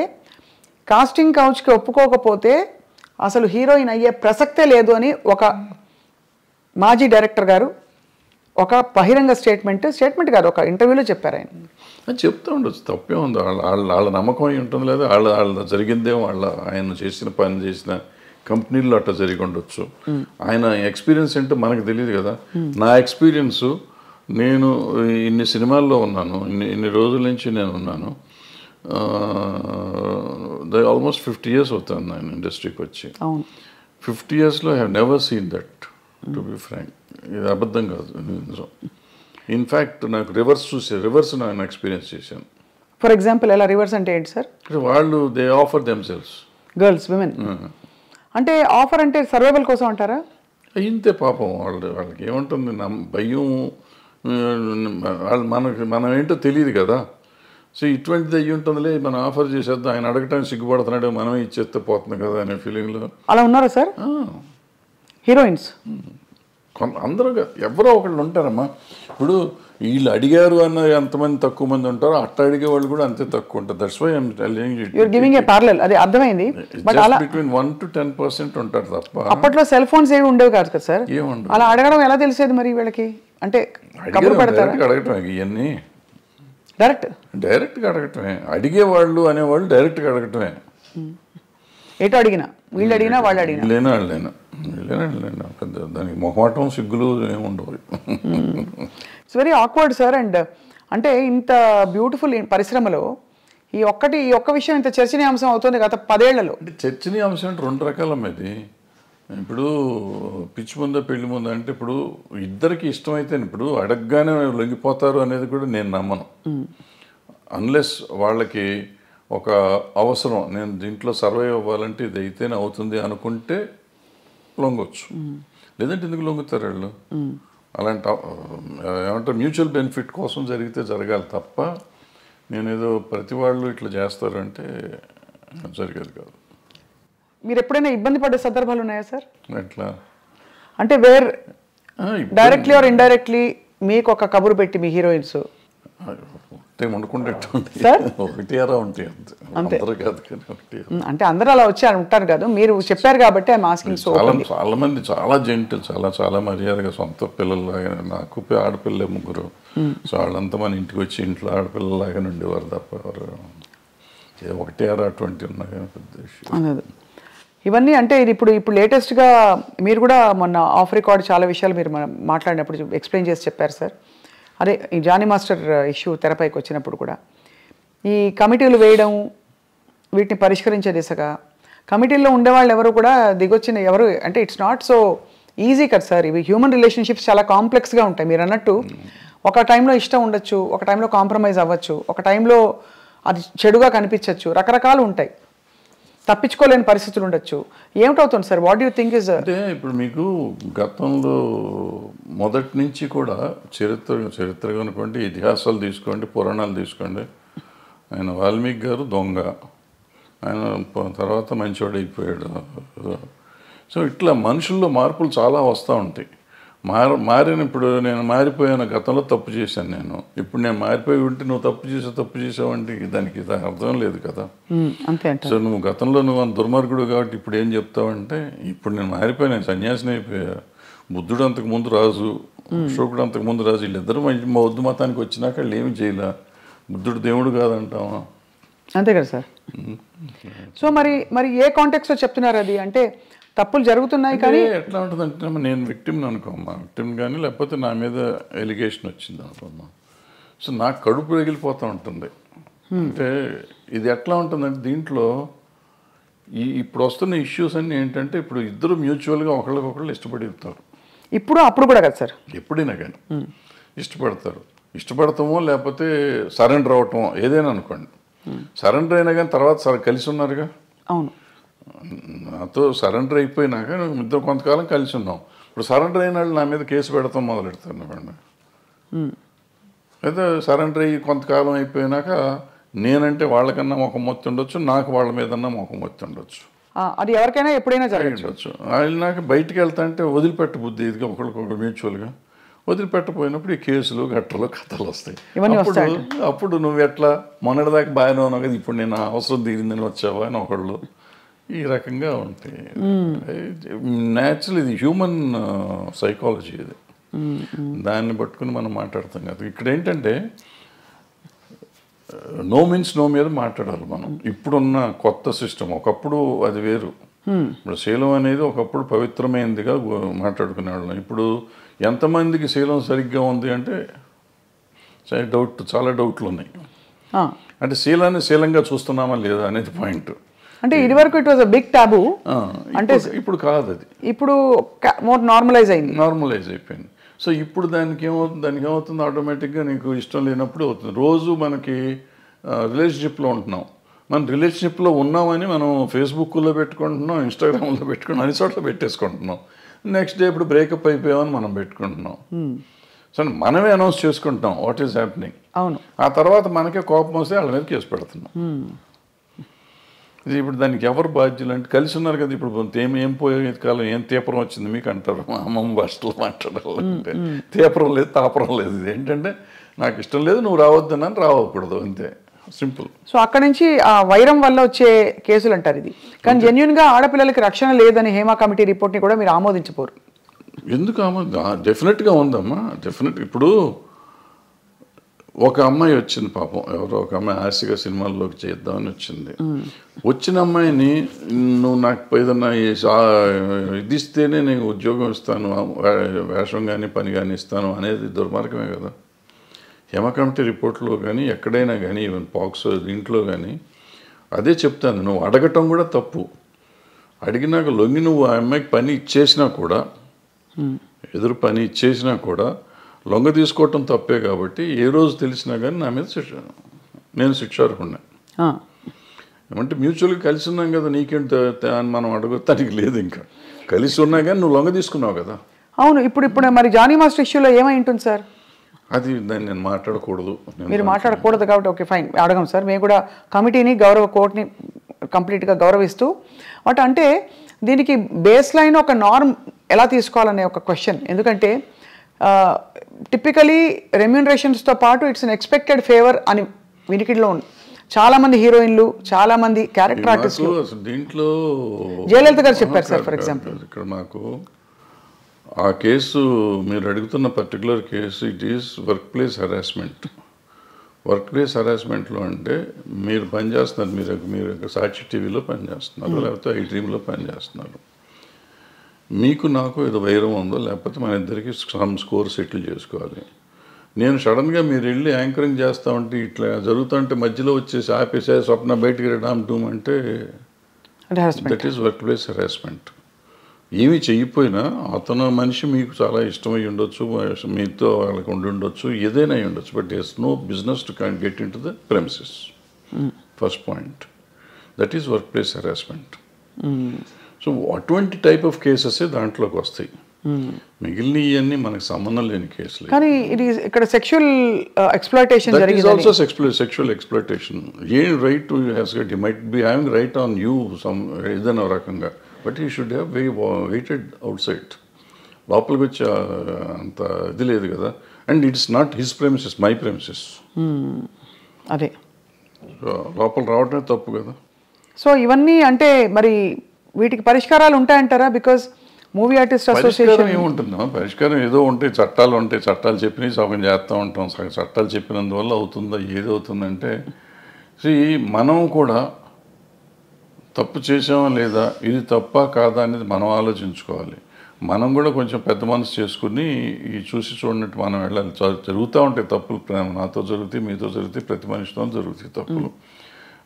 B: కాస్టింగ్ కౌచ్కి ఒప్పుకోకపోతే అసలు హీరోయిన్ అయ్యే ప్రసక్తే లేదు అని ఒక మాజీ డైరెక్టర్ గారు ఒక బహిరంగ స్టేట్మెంట్ కాదు, ఒక ఇంటర్వ్యూలో చెప్పారు ఆయన.
C: అది చెప్తూ ఉండొచ్చు, తప్పే ఉంది. వాళ్ళ నమ్మకం అయి ఉంటుంది, లేదా వాళ్ళ జరిగిందే ఆయన చేసిన పని చేసిన కంపెనీల్లో అట్లా జరిగి ఉండొచ్చు. ఆయన ఎక్స్పీరియన్స్ ఏంటో మనకు తెలియదు కదా. నా ఎక్స్పీరియన్స్, నేను ఇన్ని సినిమాల్లో ఉన్నాను, ఇన్ని రోజుల నుంచి నేను ఉన్నాను. ఆల్మోస్ట్ 50 years అవుతాను నేను ఇండస్ట్రీకి వచ్చి. 50 yearsలో I have never seen that, to be frank. ఇది అబద్ధం కాదు, నిజం. ఇన్ఫ్యాక్ట్ నాకు రివర్స్ నేను ఎక్స్పీరియన్స్ చేశాను.
B: ఫర్ ఎగ్జాంపుల్ ఎలా రివర్స్ అంటే ఏంటి సార్?
C: వాళ్ళు they offer themselves,
B: girls, women. అంటే ఆఫర్ అంటే సర్వైవల్ కోసం అంటారా?
C: ఇంతే పాపం. వాళ్ళకి ఏముంటుంది, భయం. మనం ఏంటో తెలియదు కదా. సో ఇటువంటిది అయ్యి ఉంటుందిలే, మనం ఆఫర్ చేసేద్దాం, ఆయన అడగటానికి సిగ్గుపడుతున్నాడు, మనమే ఇచ్చేస్తే పోతుంది కదా అనే ఫీలింగ్లో.
B: అలా ఉన్నారా సార్ హీరోయిన్స్?
C: అందరూ ఎవరో ఒకళ్ళు ఉంటారమ్మా. ఇప్పుడు వీళ్ళు అడిగారు అన్న ఎంతమంది తక్కువ మంది ఉంటారో అట్లా అడిగే వాళ్ళు కూడా అంతే తక్కువ ఉంటారు. That's why I'm telling you.
B: You're giving a parallel. అది అర్థమైంది. బట్ అలా
C: బిట్వీన్ 1 to 10% ఉంటారు తప్ప.
B: అప్పట్లో సెల్ ఫోన్స్ ఏవి ఉండేవి కాదు కదా సార్.
C: ఏముండవు.
B: అలా అడగడం ఎలా తెలిసేది మరి వీళ్ళకి? అంటే కబురు పెడతారా?
C: అడగటమే ఇవన్నీ డైరెక్ట్గా అడగటమే. అడిగేవాళ్ళు అనేవాళ్ళు డైరెక్ట్గా అడగటమే.
B: ఏటో అడిగినా, వీళ్ళు అడిగినా వాళ్ళు అడిగినా,
C: వాళ్ళైనా పెద్ద దానికి మొహమాటం సిగ్గులు ఏముండవు.
B: It's very awkward sir. And అంటే ఇంత బ్యూటిఫుల్ పరిశ్రమలో ఈ ఒక్క విషయం ఇంత చర్చనీయాంశం అవుతుంది గత 10 ఏళ్లలో.
C: అంటే చర్చనీయాంశం అంటే 2 రకాలమ్మ. ఇది ఇప్పుడు పిచ్చి ముందా పెళ్లి ముందా అంటే ఇప్పుడు ఇద్దరికి ఇష్టమైతే ఇప్పుడు అడగగానే లొంగిపోతారు అనేది కూడా నేను నమ్మను. అన్లెస్ వాళ్ళకి ఒక అవసరం, నేను దీంట్లో సర్వైవ్ అవ్వాలంటే ఇది అయితేనే అవుతుంది అనుకుంటే లొంగొచ్చు. లేదంటే ఎందుకు లొంగుతారు వాళ్ళు? అలాంటి ఏమంటారు మ్యూచువల్ బెనిఫిట్ కోసం జరిగితే జరగాలి తప్ప నేనేదో ప్రతి వాళ్ళు ఇట్లా చేస్తారంటే జరిగేది కాదు.
B: మీరు ఎప్పుడైనా ఇబ్బంది పడ్డ సందర్భాలు ఉన్నాయా సార్?
C: ఎట్లా
B: అంటే వేర్ డైరెక్ట్లీ ఆర్ ఇండైరెక్ట్లీ మీకు ఒక కబురు పెట్టి మీ హీరోయిన్స్
C: వండుకుంటే ఒకటి అరా ఉంటాయి
B: అంతే
C: కాదు కానీ ఒకటి.
B: అంటే అందరూ అలా వచ్చి ఉంటారు కదా, మీరు చెప్పారు కాబట్టి ఐఎమ్ ఆస్కింగ్. సో
C: చాలా మంది చాలా జెంటిల్, చాలా మర్యాదగా సొంత పిల్లల్లాగా. నాకు ఆడపిల్లలే 3. సో వాళ్ళంతా మన ఇంటికి వచ్చి ఇంట్లో ఆడపిల్లలాగానే ఉండేవారు తప్ప ఎవరు ఒకటి అరా అటువంటి ఉన్నాయి పెద్ద విషయం.
B: ఇవన్నీ అంటే ఇది ఇప్పుడు లేటెస్ట్గా మీరు కూడా మొన్న ఆఫ్ రికార్డ్ చాలా విషయాలు మీరు మాట్లాడినప్పుడు ఎక్స్ప్లెయిన్ చేసి చెప్పారు సార్. అదే ఈ జానీ మాస్టర్ ఇష్యూ తెరపైకి వచ్చినప్పుడు కూడా ఈ కమిటీలు వేయడం, వీటిని పరిష్కరించే దిశగా కమిటీల్లో ఉండేవాళ్ళు ఎవరు కూడా దిగొచ్చిన ఎవరు అంటే ఇట్స్ నాట్ సో ఈజీ కదా సార్. ఇవి హ్యూమన్ రిలేషన్షిప్స్ చాలా కాంప్లెక్స్గా ఉంటాయి. మీరు అన్నట్టు ఒక టైంలో ఇష్టం ఉండొచ్చు, ఒక టైంలో కాంప్రమైజ్ అవ్వచ్చు, ఒక టైంలో అది చెడుగా కనిపించవచ్చు, రకరకాలు ఉంటాయి, తప్పించుకోలేని పరిస్థితులు ఉండొచ్చు. ఏమిటవుతుంది sir? What you think is?
C: అంటే ఇప్పుడు మీకు గతంలో మొదటి నుంచి కూడా చరిత్ర అనుకోండి, ఇతిహాసాలు తీసుకోండి, పురాణాలు తీసుకోండి. ఆయన వాల్మీకి గారు దొంగ, ఆయన తర్వాత మంచివాడు అయిపోయాడు. సో ఇట్లా మనుషుల్లో మార్పులు చాలా వస్తూ ఉంటాయి. మారిన ఇప్పుడు నేను మారిపోయాను, గతంలో తప్పు చేశాను నేను, ఇప్పుడు నేను మారిపోయి ఉంటే నువ్వు తప్పు చేసావంటే దానికి అర్థం లేదు కదా. సో నువ్వు గతంలో నువ్వు అంత దుర్మార్గుడు కాబట్టి ఇప్పుడు ఏం చెప్తావంటే ఇప్పుడు నేను మారిపోయా, నేను సన్యాసిని అయిపోయా. బుద్ధుడు అంతకుముందు రాజు, అశోకుడు అంతకుముందు రాజు, వీళ్ళిద్దరూ బౌద్ధ మతానికి వచ్చినాక వాళ్ళు ఏమి చేయలే. బుద్ధుడు దేవుడు కాదంటావా?
B: అంతే కదా సార్. సో మరి ఏ కాంటెక్స్లో చెప్తున్నారు అది? అంటే తప్పులు జరుగుతున్నాయి కానీ
C: ఎట్లా ఉంటుందంటే నేను విక్టిమ్ని అనుకోమ్మా, విక్టిమ్ కానీ లేకపోతే నా మీద ఎలిగేషన్ వచ్చింది అనుకోమ్మా. సో నాకు కడుపు రగిలిపోతూ ఉంటుంది. అంటే ఇది ఎట్లా ఉంటుందంటే దీంట్లో ఇప్పుడు వస్తున్న ఇష్యూస్ అన్నీ ఏంటంటే ఇప్పుడు ఇద్దరు మ్యూచువల్గా ఒకళ్ళకొకళ్ళు ఇష్టపడతారు.
B: ఇప్పుడు అప్పుడు కూడా కదా సార్,
C: ఎప్పుడైనా కానీ ఇష్టపడతారు. ఇష్టపడతామో లేకపోతే సరెండర్ అవటమో ఏదైనా అనుకోండి. సరెండర్ అయినా కానీ తర్వాత కలిసి ఉన్నారుగా.
B: అవును,
C: నాతో సరెండర్ అయిపోయినాక ఇద్దరు కొంతకాలం కలిసి ఉన్నాం. ఇప్పుడు సరెండర్ అయిన వాళ్ళు నా మీద కేసు పెడతాం మొదలెడతాను అనుకోండి. అయితే సరెండర్ అయ్యి కొంతకాలం అయిపోయినాక నేనంటే వాళ్ళకన్నా మొఖం మొత్తి ఉండొచ్చు, నాకు వాళ్ళ మీదన్నా మొఖం మొత్తి ఉండొచ్చు.
B: అది ఎవరికైనా ఎప్పుడైనా జరగచ్చు.
C: వాళ్ళు నాకు బయటికి వెళ్తా అంటే వదిలిపెట్ట బుద్ధి ఇదిగా ఒకరికొకరు మ్యూచువల్గా వదిలిపెట్టపోయినప్పుడు ఈ కేసులు గట్టలు కథలు వస్తాయి. అప్పుడు నువ్వు ఎట్లా మొన్నటిదాకా బాగానే ఉన్నావు కదా, ఇప్పుడు నేను అవసరం తీరిందని వచ్చావా అని ఒకళ్ళు ఈ రకంగా ఉంటాయి. న్యాచురల్, ఇది హ్యూమన్ సైకాలజీ. ఇది దాన్ని పట్టుకుని మనం మాట్లాడతాం కదా. ఇక్కడ ఏంటంటే నో మీన్స్ నో మీద మాట్లాడాలి మనం. ఇప్పుడున్న కొత్త సిస్టమ్, ఒకప్పుడు అది వేరు. ఇప్పుడు శీలం అనేది ఒకప్పుడు పవిత్రమైనదిగా మాట్లాడుకునేవాళ్ళం. ఇప్పుడు ఎంతమందికి శీలం సరిగ్గా ఉంది అంటే చాలా డౌట్లు ఉన్నాయి. అంటే శీలాన్ని శీలంగా చూస్తున్నామా లేదా అనేది పాయింట్.
B: అంటే ఇది వరకు it was a big taboo,
C: అంటే ఇప్పుడు కాదు, అది
B: ఇప్పుడు మోర్ నార్మలైజ్
C: అయిపోయింది. సో ఇప్పుడు దానికి ఏమవుతుంది ఆటోమేటిక్గా నీకు ఇష్టం లేనప్పుడు అవుతుంది. రోజు మనకి రిలేషన్షిప్లో ఉంటున్నాం, మనం రిలేషన్షిప్లో ఉన్నామని మనం ఫేస్బుక్లో పెట్టుకుంటున్నాం, ఇన్స్టాగ్రామ్లో పెట్టుకుంటున్నాం, అన్ని చోట్ల పెట్టేసుకుంటున్నాం. నెక్స్ట్ డే ఇప్పుడు బ్రేకప్ అయిపోయామని మనం పెట్టుకుంటున్నాం. సో మనమే అనౌన్స్ చేసుకుంటున్నాం వాట్ ఈస్ హ్యాపెనింగ్.
B: అవును,
C: ఆ తర్వాత మనకే కోపం వస్తే వాళ్ళ మీద కేసు పెడుతున్నాం. ఇది ఇప్పుడు దానికి ఎవరు బాధ్యులు అంటే కలిసి ఉన్నారు కదా. ఇప్పుడు ఏం పోయే కాలం ఏం తీపరం వచ్చింది మీకు అంటారు, మా అమ్మమ్మ భాషలో మాట్లాడాలంటే. తీపరం లేదు, తాపరం లేదు. ఇది ఏంటంటే నాకు ఇష్టం లేదు, నువ్వు రావద్దని రావకూడదు, అంతే, సింపుల్.
B: సో అక్కడ నుంచి ఆ వైరం వల్ల వచ్చే కేసులు అంటారు ఇది. కానీ జెన్యున్గా ఆడపిల్లలకి రక్షణ లేదని హేమా కమిటీ రిపోర్ట్ని కూడా మీరు ఆమోదించపోరు.
C: ఎందుకు డెఫినెట్గా ఉందమ్మా, డెఫినెట్. ఇప్పుడు ఒక అమ్మాయి వచ్చింది పాపం, ఎవరో ఒక అమ్మాయి ఆశగా సినిమాల్లోకి చేద్దామని వచ్చింది. వచ్చిన అమ్మాయిని నువ్వు నాకు ఏదన్నా ఇది ఇస్తేనే నేను ఉద్యోగం ఇస్తాను, వేషం కానీ పని కానీ ఇస్తాను అనేది దుర్మార్గమే కదా. హేమ కమిటీ రిపోర్ట్లో కానీ ఎక్కడైనా కానీ ఈవెన్ పాక్స్ దీంట్లో కానీ అదే చెప్తాను. నువ్వు అడగటం కూడా తప్పు. అడిగినాక లొంగి నువ్వు ఆ అమ్మాయికి పని ఇచ్చేసినా కూడా, ఎదురు పని ఇచ్చేసినా కూడా లొంగ తీసుకోవటం తప్పే. కాబట్టి ఏ రోజు తెలిసినా కానీ నా మీద నేను శిక్షార్హుడిని. ఏమంటే మ్యూచువల్గా కలిసి ఉన్నాం కదా, నీకేంటి అని మనం అడగటానికి లేదు. ఇంకా కలిసి ఉన్నా కానీ నువ్వు లొంగ తీసుకున్నావు కదా.
B: అవును, ఇప్పుడు మరి జానీ మాస్టర్ ఇష్యూలో ఏమై ఉంటుంది సార్?
C: అది దాన్ని నేను మాట్లాడకూడదు.
B: మీరు మాట్లాడకూడదు కాబట్టి ఓకే ఫైన్, అడగం సార్. మేము కూడా కమిటీని కోర్టుని కంప్లీట్గా గౌరవిస్తూ బట్ అంటే దీనికి బేస్ లైన్ ఒక నార్మ్ ఎలా తీసుకోవాలనే ఒక క్వశ్చన్. ఎందుకంటే టిపికలీ రెమ్యూనరేషన్స్తో పాటు ఇట్స్ అన్ ఎక్స్పెక్టెడ్ ఫేవర్ అని వినికిడిలో ఉంది. చాలామంది హీరోయిన్లు, చాలామంది క్యారెక్టర్ ఆర్టిస్టులు,
C: దీంట్లో
B: జయలలిత గారు చెప్పారు సార్ ఫర్ ఎగ్జాంపుల్.
C: ఇక్కడ మాకు ఆ కేసు మీరు అడుగుతున్న particular case it is work place harassment. Work place హెరాస్మెంట్లో అంటే మీరు పనిచేస్తున్నారు, మీరు సాక్షి టీవీలో పనిచేస్తున్నారు, లేకపోతే ఐ డ్రీమ్లో పనిచేస్తున్నారు. మీకు నాకు ఏదో వైరం ఉందో, లేకపోతే మన ఇద్దరికి సమ్ స్కోర్ సెటిల్ చేసుకోవాలి. నేను సడన్గా మీరు వెళ్ళి యాంకరింగ్ చేస్తామంటే ఇట్లా జరుగుతుంటే మధ్యలో వచ్చేసి ఆపేసే స్వప్న బయటికి రామ్ టూమ్ అంటే that is work place harassment. ఏమీ చెయ్యిపోయినా అతను మనిషి మీకు చాలా ఇష్టమై ఉండొచ్చు, మీతో వాళ్ళకి ఉండి ఉండొచ్చు, ఏదైనా అయి ఉండొచ్చు, but it's no business to can get into the premises. First point, that is work place harassment. So అటువంటి టైప్ ఆఫ్ కేసెస్ దాంట్లోకి వస్తాయి. మిగిలిన ఇవన్నీ మనకు సంబంధం లేని కేసులు.
B: కానీ ఇది ఇక్కడ సెక్షువల్ ఎక్స్‌ప్లాయిటేషన్ జరిగింది.
C: Also sexual exploitation. ఏం right to has got, you might be having right on you some ఏదైనా రకంగా, but you should have waited outside. లోపలికి వచ్చి అంత ఇది లేదు కదా. And it's not his premises, my premises.
B: అదే
C: లోపల రావడమే తప్పు కదా.
B: సో ఇవన్నీ అంటే మరి వీటికి పరిష్కారాలు ఉంటాయంటారా? బికాజ్ మూవీ ఆర్టిస్ట్ అసోసియేషన్
C: ఏముంటుందా పరిష్కారం? ఏదో ఉంటాయి, చట్టాలు ఉంటాయి, చట్టాలు చెప్పినవి సగం చేస్తూ ఉంటాం. సగం చట్టాలు చెప్పినందువల్ల అవుతుందా? ఏది అవుతుందంటే మనం కూడా తప్పు చేసామా లేదా, ఇది తప్ప కాదా అనేది మనం ఆలోచించుకోవాలి. మనం కూడా కొంచెం పెద్ద మనసు చేసుకుని ఈ చూసి చూడనట్టు మనం వెళ్ళాలి. జరుగుతూ ఉంటాయి తప్పులు, నాతో జరుగుతాయి, మీతో జరుగుతాయి, ప్రతి మనిషితో జరుగుతాయి తప్పులు.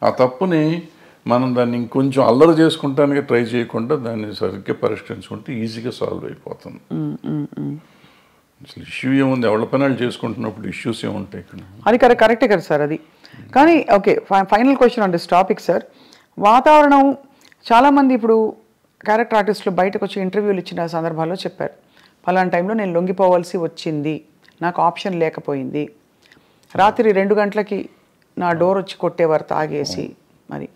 C: ఆ తప్పుని మనం దాన్ని ఇంకొంచెం అల్లరి చేసుకుంటానికి ట్రై చేయకుండా దాన్ని సరిగ్గా పరిష్కరించుకుంటే ఈజీగా సాల్వ్ అయిపోతుంది. అసలు ఇష్యూ ఏముంది, ఎవరి పని చేసుకుంటున్నప్పుడు ఇష్యూస్ ఏముంటాయి ఇక్కడ?
B: అది కరెక్టే కదా సార్ అది. కానీ okay, final question on this topic sir. వాతావరణం చాలామంది ఇప్పుడు క్యారెక్టర్ ఆర్టిస్టులు బయటకు వచ్చి ఇంటర్వ్యూలు ఇచ్చిన సందర్భాల్లో చెప్పారు, ఫలానా టైంలో నేను లొంగిపోవాల్సి వచ్చింది, నాకు ఆప్షన్ లేకపోయింది, రాత్రి 2 గంటలకి నా డోర్ వచ్చి కొట్టేవారు తాగేసి. మరి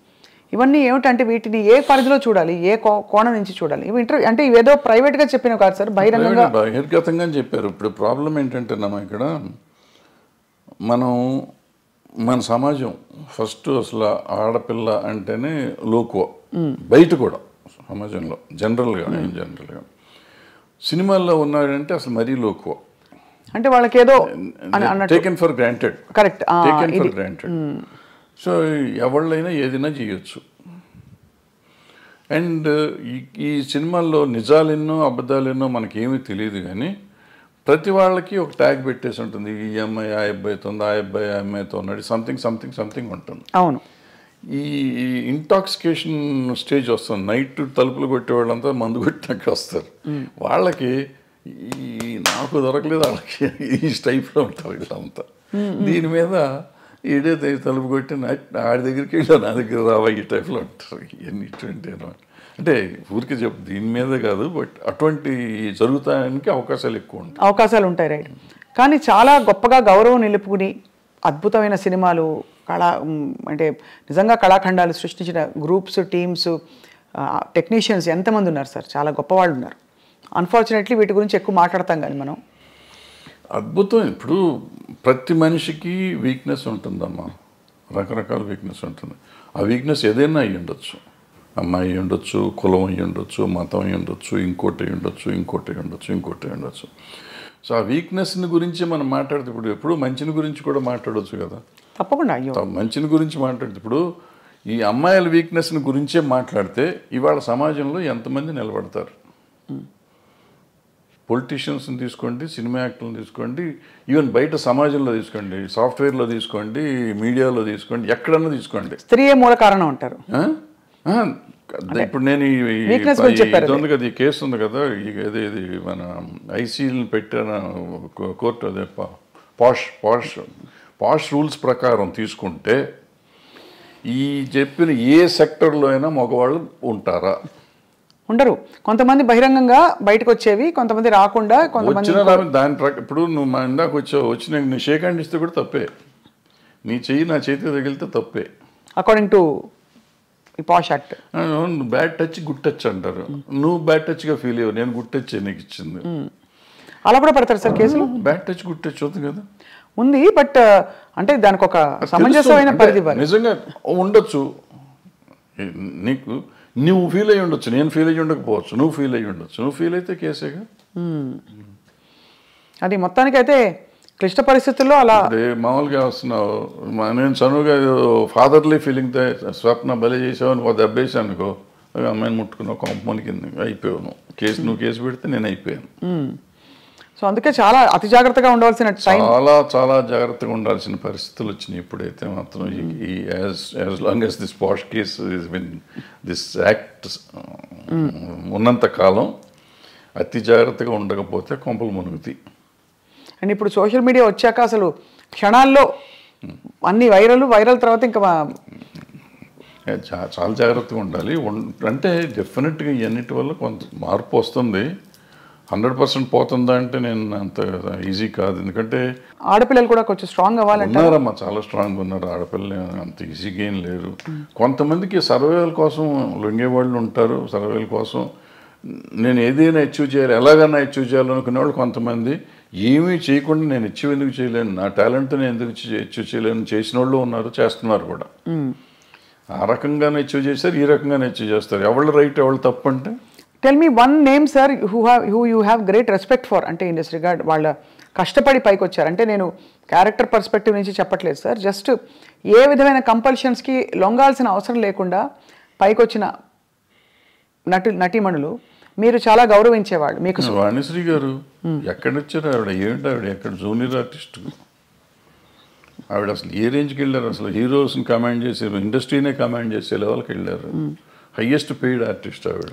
B: ఇవన్నీ ఏమిటంటే వీటిని ఏ పరిధిలో చూడాలి, ఏ కోణం నుంచి చూడాలి? ఇవి ఇంటర్వ్యూ అంటే ఇవేదో ప్రైవేట్గా చెప్పినవి కాదు సార్,
C: బహిర్గతంగా చెప్పారు. ఇప్పుడు ప్రాబ్లం ఏంటంటే ఇక్కడ మన సమాజం ఫస్ట్ అసలు ఆడపిల్ల అంటేనే లోకువ, బయట కూడా సమాజంలో జనరల్గా సినిమాల్లో ఉన్నాడంటే అసలు మరీ లోకువ,
B: అంటే వాళ్ళకి ఏదో
C: taken for granted.
B: Correct,
C: taken for granted. So ఎవళ్ళైనా ఏదైనా చేయొచ్చు. అండ్ ఈ సినిమాల్లో నిజాలెన్నో అబద్ధాలెన్నో మనకేమీ తెలియదు, కానీ ప్రతి వాళ్ళకి ఒక ట్యాగ్ పెట్టేసి ఉంటుంది, ఈ అమ్మాయి ఆ అబ్బాయితో ఉంది, ఆ అబ్బాయి ఆ అమ్మాయితో ఉన్నాడు, సంథింగ్ ఉంటుంది.
B: అవును.
C: ఈ ఇంటాక్సికేషన్ స్టేజ్ వస్తుంది, నైట్ తలుపులు కొట్టేవాళ్ళంతా మందు కొట్టినాక వస్తారు. వాళ్ళకి నాకు దొరకలేదు, వాళ్ళకి ఈ టైప్లో ఉంటారు వీళ్ళంతా. దీని మీద ఈడే తలుపు కొట్టి ఆడి దగ్గరికి వెళ్ళా, నా దగ్గర రావా, ఈ టైప్లో ఉంటారు. ఇవన్నీ ఇటువంటి అంటే ఊరికి దీని మీద కాదు, బట్ అటువంటి జరుగుతానికి అవకాశాలు ఎక్కువ ఉంటాయి.
B: అవకాశాలు ఉంటాయి, రైట్. కానీ చాలా గొప్పగా గౌరవం నిలుపుకుని అద్భుతమైన సినిమాలు అంటే నిజంగా కళాఖండాలు సృష్టించిన గ్రూప్స్, టీమ్స్, టెక్నీషియన్స్ ఎంతమంది ఉన్నారు సార్, చాలా గొప్పవాళ్ళు ఉన్నారు. అన్ఫార్చునేట్లీ వీటి గురించి ఎక్కువ మాట్లాడతాం కానీ మనం.
C: అద్భుతం. ఇప్పుడు ప్రతి మనిషికి వీక్నెస్ ఉంటుందమ్మా, రకరకాల వీక్నెస్ ఉంటుంది. ఆ వీక్నెస్ ఏదైనా అయ్యి ఉండొచ్చు, అమ్మాయి అయ్యి ఉండొచ్చు, కులం అయ్యి ఉండొచ్చు, మతం అయ్యి ఉండొచ్చు, ఇంకోటి ఉండొచ్చు. సో ఆ వీక్నెస్ని గురించి మనం మాట్లాడితే ఇప్పుడు ఎప్పుడు మంచిని గురించి కూడా మాట్లాడవచ్చు కదా.
B: తప్పకుండా. అయ్యో,
C: మంచిని గురించి మాట్లాడితే ఇప్పుడు ఈ అమ్మాయిల వీక్నెస్ని గురించే మాట్లాడితే ఇవాళ సమాజంలో ఎంతమంది నిలబడతారు? పొలిటీషియన్స్ని తీసుకోండి, సినిమా యాక్టర్లను తీసుకోండి, ఈవెన్ బయట సమాజంలో తీసుకోండి, సాఫ్ట్వేర్లో తీసుకోండి, మీడియాలో తీసుకోండి, ఎక్కడన్నా తీసుకోండి,
B: స్త్రీయే మూల కారణం అంటారు.
C: ఇప్పుడు నేను ఇది ఉంది కదా, ఈ కేసు ఉంది కదా, ఇది మన ఐసీని పెట్టిన కోర్టు, అదే పాష్ రూల్స్ ప్రకారం తీసుకుంటే ఈ చెప్పిన ఏ సెక్టర్లో అయినా మగవాళ్ళు ఉంటారా?
B: ఉండరు. కొంతమంది బహిరంగంగా బయటకు వచ్చేవి, కొంతమంది రాకుండా, కొంతమంది
C: దాని ఇప్పుడు నువ్వు మా ఇందాక వచ్చి నీ షేక్ హ్యాండ్ ఇస్తే కూడా తప్పే, నీ చెయ్యి నా చేతికి తగిలితే తప్పే,
B: according to posh act.
C: Bad touch, good touch అంటారు. నువ్వు బ్యాడ్ టచ్గా ఫీల్ అయ్యావు, నేను గుడ్ టచ్ నీకు ఇచ్చింది.
B: అలా కూడా పెడతారు సార్ కేసులు?
C: బ్యాడ్ టచ్, గుడ్ టచ్ అవుతుంది కదా,
B: ఉంది. బట్ అంటే దానికి ఒక సమంజసమైన పరిధి
C: నిజంగా ఉండొచ్చు. నీకు నువ్వు ఫీల్ అయ్యి ఉండొచ్చు, నేను ఫీల్ అయ్యి ఉండకపోవచ్చు, నువ్వు ఫీల్ అయ్యి ఉండొచ్చు. నువ్వు ఫీల్ అయితే కేసేగా.
B: అది మొత్తానికైతే క్లిష్ట పరిస్థితుల్లో అలా
C: మామూలుగా వస్తున్నావు. నేను చనువుగా ఫాదర్లీ ఫీలింగ్తో స్వప్న బలి చేసావు, ఒక దెబ్బేసాను అనుకో, అమ్మాయిని ముట్టుకున్నావు, కాంపౌండ్ కింద అయిపోయావు. నువ్వు కేసు పెడితే నేను అయిపోయాను.
B: సో అందుకే చాలా అతి జాగ్రత్తగా ఉండవలసిన
C: చాలా జాగ్రత్తగా ఉండాల్సిన పరిస్థితులు వచ్చినాయి. ఇప్పుడైతే మాత్రం as long as this posh case this act ఉన్నంత కాలం అతి జాగ్రత్తగా ఉండకపోతే కొంపలు మునుగుతాయి.
B: అండ్ ఇప్పుడు సోషల్ మీడియా వచ్చాక అసలు క్షణాల్లో అన్ని వైరల్ తర్వాత ఇంకా
C: చాలా జాగ్రత్తగా ఉండాలి. అంటే డెఫినెట్గా ఇవన్నిటి వల్ల కొంత మార్పు వస్తుంది. 100% పోతుందా అంటే నేను అంత ఈజీ కాదు. ఎందుకంటే
B: ఆడపిల్లలు కూడా కొంచెం స్ట్రాంగ్ అవ్వాలంటే
C: ఉన్నారమ్మా, చాలా స్ట్రాంగ్ ఉన్నారు. ఆడపిల్లలు అంత ఈజీగా ఏం లేరు. కొంతమందికి సర్వైవల్ కోసం లొంగేవాళ్ళు ఉంటారు. సర్వైవల్ కోసం నేను ఏదైనా అచీవ్ చేయాలి, ఎలాగైనా అచీవ్ చేయాలనుకునే వాళ్ళు కొంతమంది, ఏమీ చేయకుండా నేను అచీవ్ ఎందుకు చేయలేను, నా టాలెంట్ నేను ఎందుకు అచీవ్ చేయలేను చేసిన వాళ్ళు ఉన్నారు, చేస్తున్నారు కూడా. ఆ రకంగానే అచీవ్ చేస్తారు, ఈ రకంగానే అచీవ్ చేస్తారు. ఎవళ్ళు రైట్ ఎవళ్ళు తప్పు అంటే
B: tell me one name sir who you have great respect for, అంటే ఇన్ దిస్ రిగార్డ్ వాళ్ళ కష్టపడి పైకి వచ్చారు. అంటే నేను క్యారెక్టర్ పర్స్పెక్టివ్ నుంచి చెప్పట్లేదు సార్, జస్ట్ ఏ విధమైన కంపల్షన్స్కి లొంగాల్సిన అవసరం లేకుండా పైకి వచ్చిన నటీమణులు మీరు చాలా గౌరవించేవాళ్ళు. మీకు
C: వాణిశ్రీ గారు ఎక్కడ వచ్చారు? ఆవిడ ఏమిటి, ఆవిడ ఎక్కడ జూనియర్ ఆర్టిస్ట్, ఆవిడ అసలు ఏ రేంజ్కి వెళ్ళారు, అసలు హీరోస్ని కమాండ్ చేసే, ఇండస్ట్రీనే కమాండ్ చేసే లెవెల్కి వెళ్ళారు. హయ్యెస్ట్ పెయిడ్ ఆర్టిస్ట్ ఆవిడ.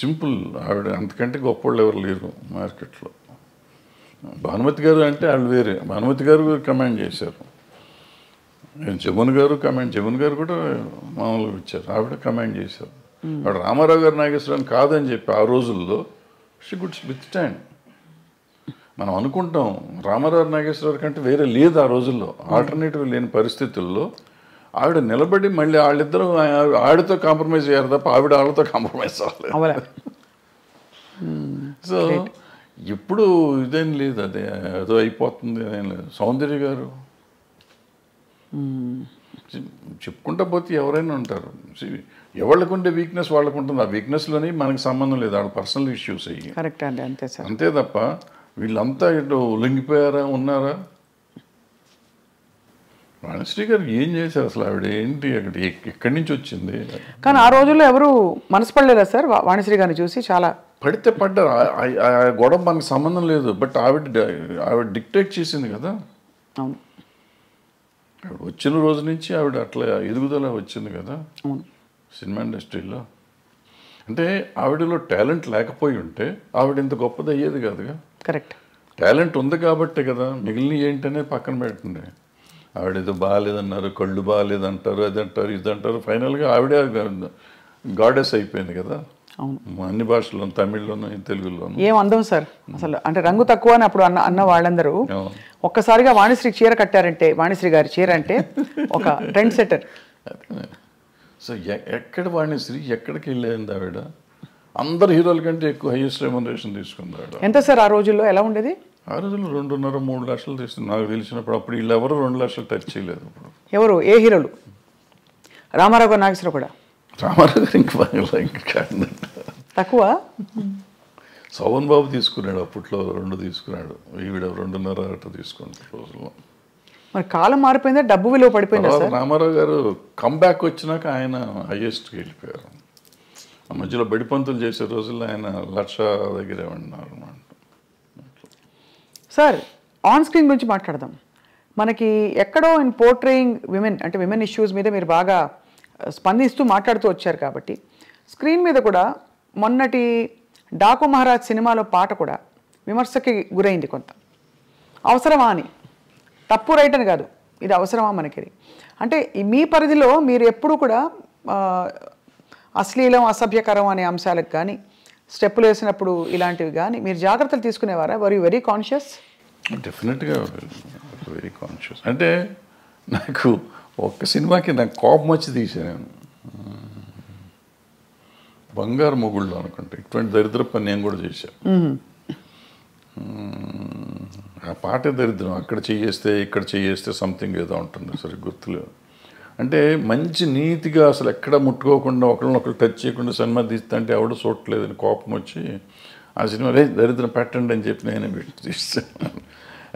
C: సింపుల్, ఆవిడ అంతకంటే గొప్పవాళ్ళు ఎవరు లేరు మార్కెట్లో. భానుమతి గారు అంటే వాళ్ళు వేరే, భానుమతి గారు కమాండ్ చేశారు. జమున్ గారు కమాండ్, జమున్ గారు కూడా మామూలుగా ఇచ్చారు, ఆవిడ కమాండ్ చేశారు. ఆవిడ రామారావు గారు నాగేశ్వరరావు కాదని చెప్పి ఆ రోజుల్లో షీ గుడ్ విత్ స్టాండ్. మనం అనుకుంటాం రామారావు నాగేశ్వరరావు కంటే వేరే లేదు ఆ రోజుల్లో, ఆల్టర్నేటివ్ లేని పరిస్థితుల్లో ఆవిడ నిలబడి మళ్ళీ వాళ్ళిద్దరూ ఆవిడతో కాంప్రమైజ్ అయ్యారు తప్ప ఆవిడ వాళ్ళతో కాంప్రమైజ్ అవ్వలేదు. సో ఇప్పుడు ఇదేం లేదు, అదే ఏదో అయిపోతుంది అదేం లేదు. సౌందర్య గారు చెప్పుకుంటా పోతే ఎవరైనా ఉంటారు, ఎవరికి ఉండే వీక్నెస్ వాళ్ళకు ఉంటుంది. ఆ వీక్నెస్లోని మనకి సంబంధం లేదు, వాళ్ళ పర్సనల్ ఇష్యూస్ అయ్యి.
B: కరెక్ట్ అండి, అంతే సార్.
C: అంతే తప్ప వీళ్ళంతా ఇటు లొంగిపోయారా, ఉన్నారా? వాణిశ్రీ గారు ఏం చేశారు అసలు? ఆవిడ ఏంటి, అక్కడ ఎక్కడి నుంచి వచ్చింది?
B: కానీ ఆ రోజుల్లో ఎవరు మనసు పడలేదా సార్ వాణిశ్రీ గారిని చూసి? చాలా
C: పడితే పడ్డారు, ఆ గొడవ మనకు సంబంధం లేదు. బట్ ఆవిడ డిక్టేట్ చేసింది కదా.
B: అవును,
C: వచ్చిన రోజు నుంచి ఆవిడ అట్లా ఎదుగుదల వచ్చింది కదా
B: అవును,
C: సినిమా ఇండస్ట్రీలో. అంటే ఆవిడలో టాలెంట్ లేకపోయి ఉంటే ఆవిడ ఇంత గొప్పది అయ్యేది కాదుగా.
B: కరెక్ట్,
C: టాలెంట్ ఉంది కాబట్టే కదా. మిగిలిన ఏంటనే పక్కన పెట్టండి. ఆవిడ ఏదో బాగాలేదన్నారు, కళ్ళు బాగాలేదంటారు, అది అంటారు, ఇది అంటారు. ఫైనల్గా ఆవిడే గాడెస్ అయిపోయింది కదా.
B: అవును,
C: అన్ని భాషల్లోనూ, తమిళ్లోనూ, తెలుగులోనూ.
B: ఏం అందం సార్ అసలు. అంటే రంగు తక్కువ అని అప్పుడు అన్న వాళ్ళందరూ ఒక్కసారిగా వాణిశ్రీ చీర కట్టారంటే, వాణిశ్రీ గారి చీర అంటే ఒక ట్రెండ్ సెటర్.
C: సో ఎక్కడ వాణిశ్రీ ఎక్కడికి వెళ్ళేది ఆవిడ? అందరు హీరోల కంటే ఎక్కువ హైయెస్ట్ రెమ్యునరేషన్ తీసుకుంది ఆవిడ.
B: ఎంత సార్ ఆ రోజుల్లో? ఎలా ఉండేది?
C: ఆ రోజుల్లో 2.5-3 లక్షలు తీసుకుంది నాకు తెలిసినప్పుడు. అప్పుడు వీళ్ళు ఎవరు 2 లక్షలు టచ్ చేయలేదు. ఇప్పుడు
B: ఎవరు, ఏ హీరోలు? రామారావు గారు, నాగేశ్వరరావు కూడా?
C: రామారావు గారు ఇంకా
B: తక్కువ.
C: శోభన్ బాబు తీసుకున్నాడు అప్పట్లో, 2 తీసుకున్నాడు. ఈవిడ 2.5 తీసుకున్నాడు రోజుల్లో.
B: మరి కాలం మారిపోయిందా, డబ్బు విలువ పడిపోయిందా సార్?
C: రామారావు గారు కంబ్యాక్ వచ్చినాక ఆయన హైయెస్ట్కి వెళ్ళిపోయారు. ఆ మధ్యలో బడిపంతులు చేసే రోజుల్లో ఆయన 1,00,000 దగ్గరే ఉన్నారు అన్నమాట.
B: సార్, ఆన్ స్క్రీన్ గురించి మాట్లాడదాం. మనకి ఎక్కడో ఇన్ పోర్ట్రేయింగ్ విమెన్, అంటే విమెన్ ఇష్యూస్ మీద మీరు బాగా స్పందిస్తూ మాట్లాడుతూ వచ్చారు కాబట్టి, స్క్రీన్ మీద కూడా మొన్నటి డాకు మహారాజ్ సినిమాలో పాట కూడా విమర్శకి గురైంది కొంత. అవసరమా అని, తప్పు రైట్ అని కాదు, ఇది అవసరమా మనకి? అంటే మీ పరిధిలో మీరు ఎప్పుడు కూడా అశ్లీలం, అసభ్యకరం అనే అంశాలకు కానీ, స్టెప్పులు వేసినప్పుడు ఇలాంటివి కానీ మీరు జాగ్రత్తలు తీసుకునేవారా? Were you very conscious?
C: Definitely very conscious. అంటే నాకు ఒక్క సినిమాకి నాకు కోపం వచ్చి తీసాను, బంగారు మొగుళ్ళు అనుకుంటే. ఇటువంటి దరిద్ర పని నేను కూడా చేశాను. ఆ పాటే దరిద్రం. అక్కడ చేయేస్తే ఇక్కడ చేయేస్తే సంథింగ్ ఏదో ఉంటుంది, సరే గుర్తులేదు. అంటే మంచి నీతిగా అసలు ఎక్కడ ముట్టుకోకుండా ఒకళ్ళనొకరు టచ్ చేయకుండా సినిమా తీస్తా అంటే ఎవడో చూడలేదని కోపం వచ్చి ఆ సినిమా దరిద్రం పెట్టండి అని చెప్పి నేనే పెట్టి తీస్తాను.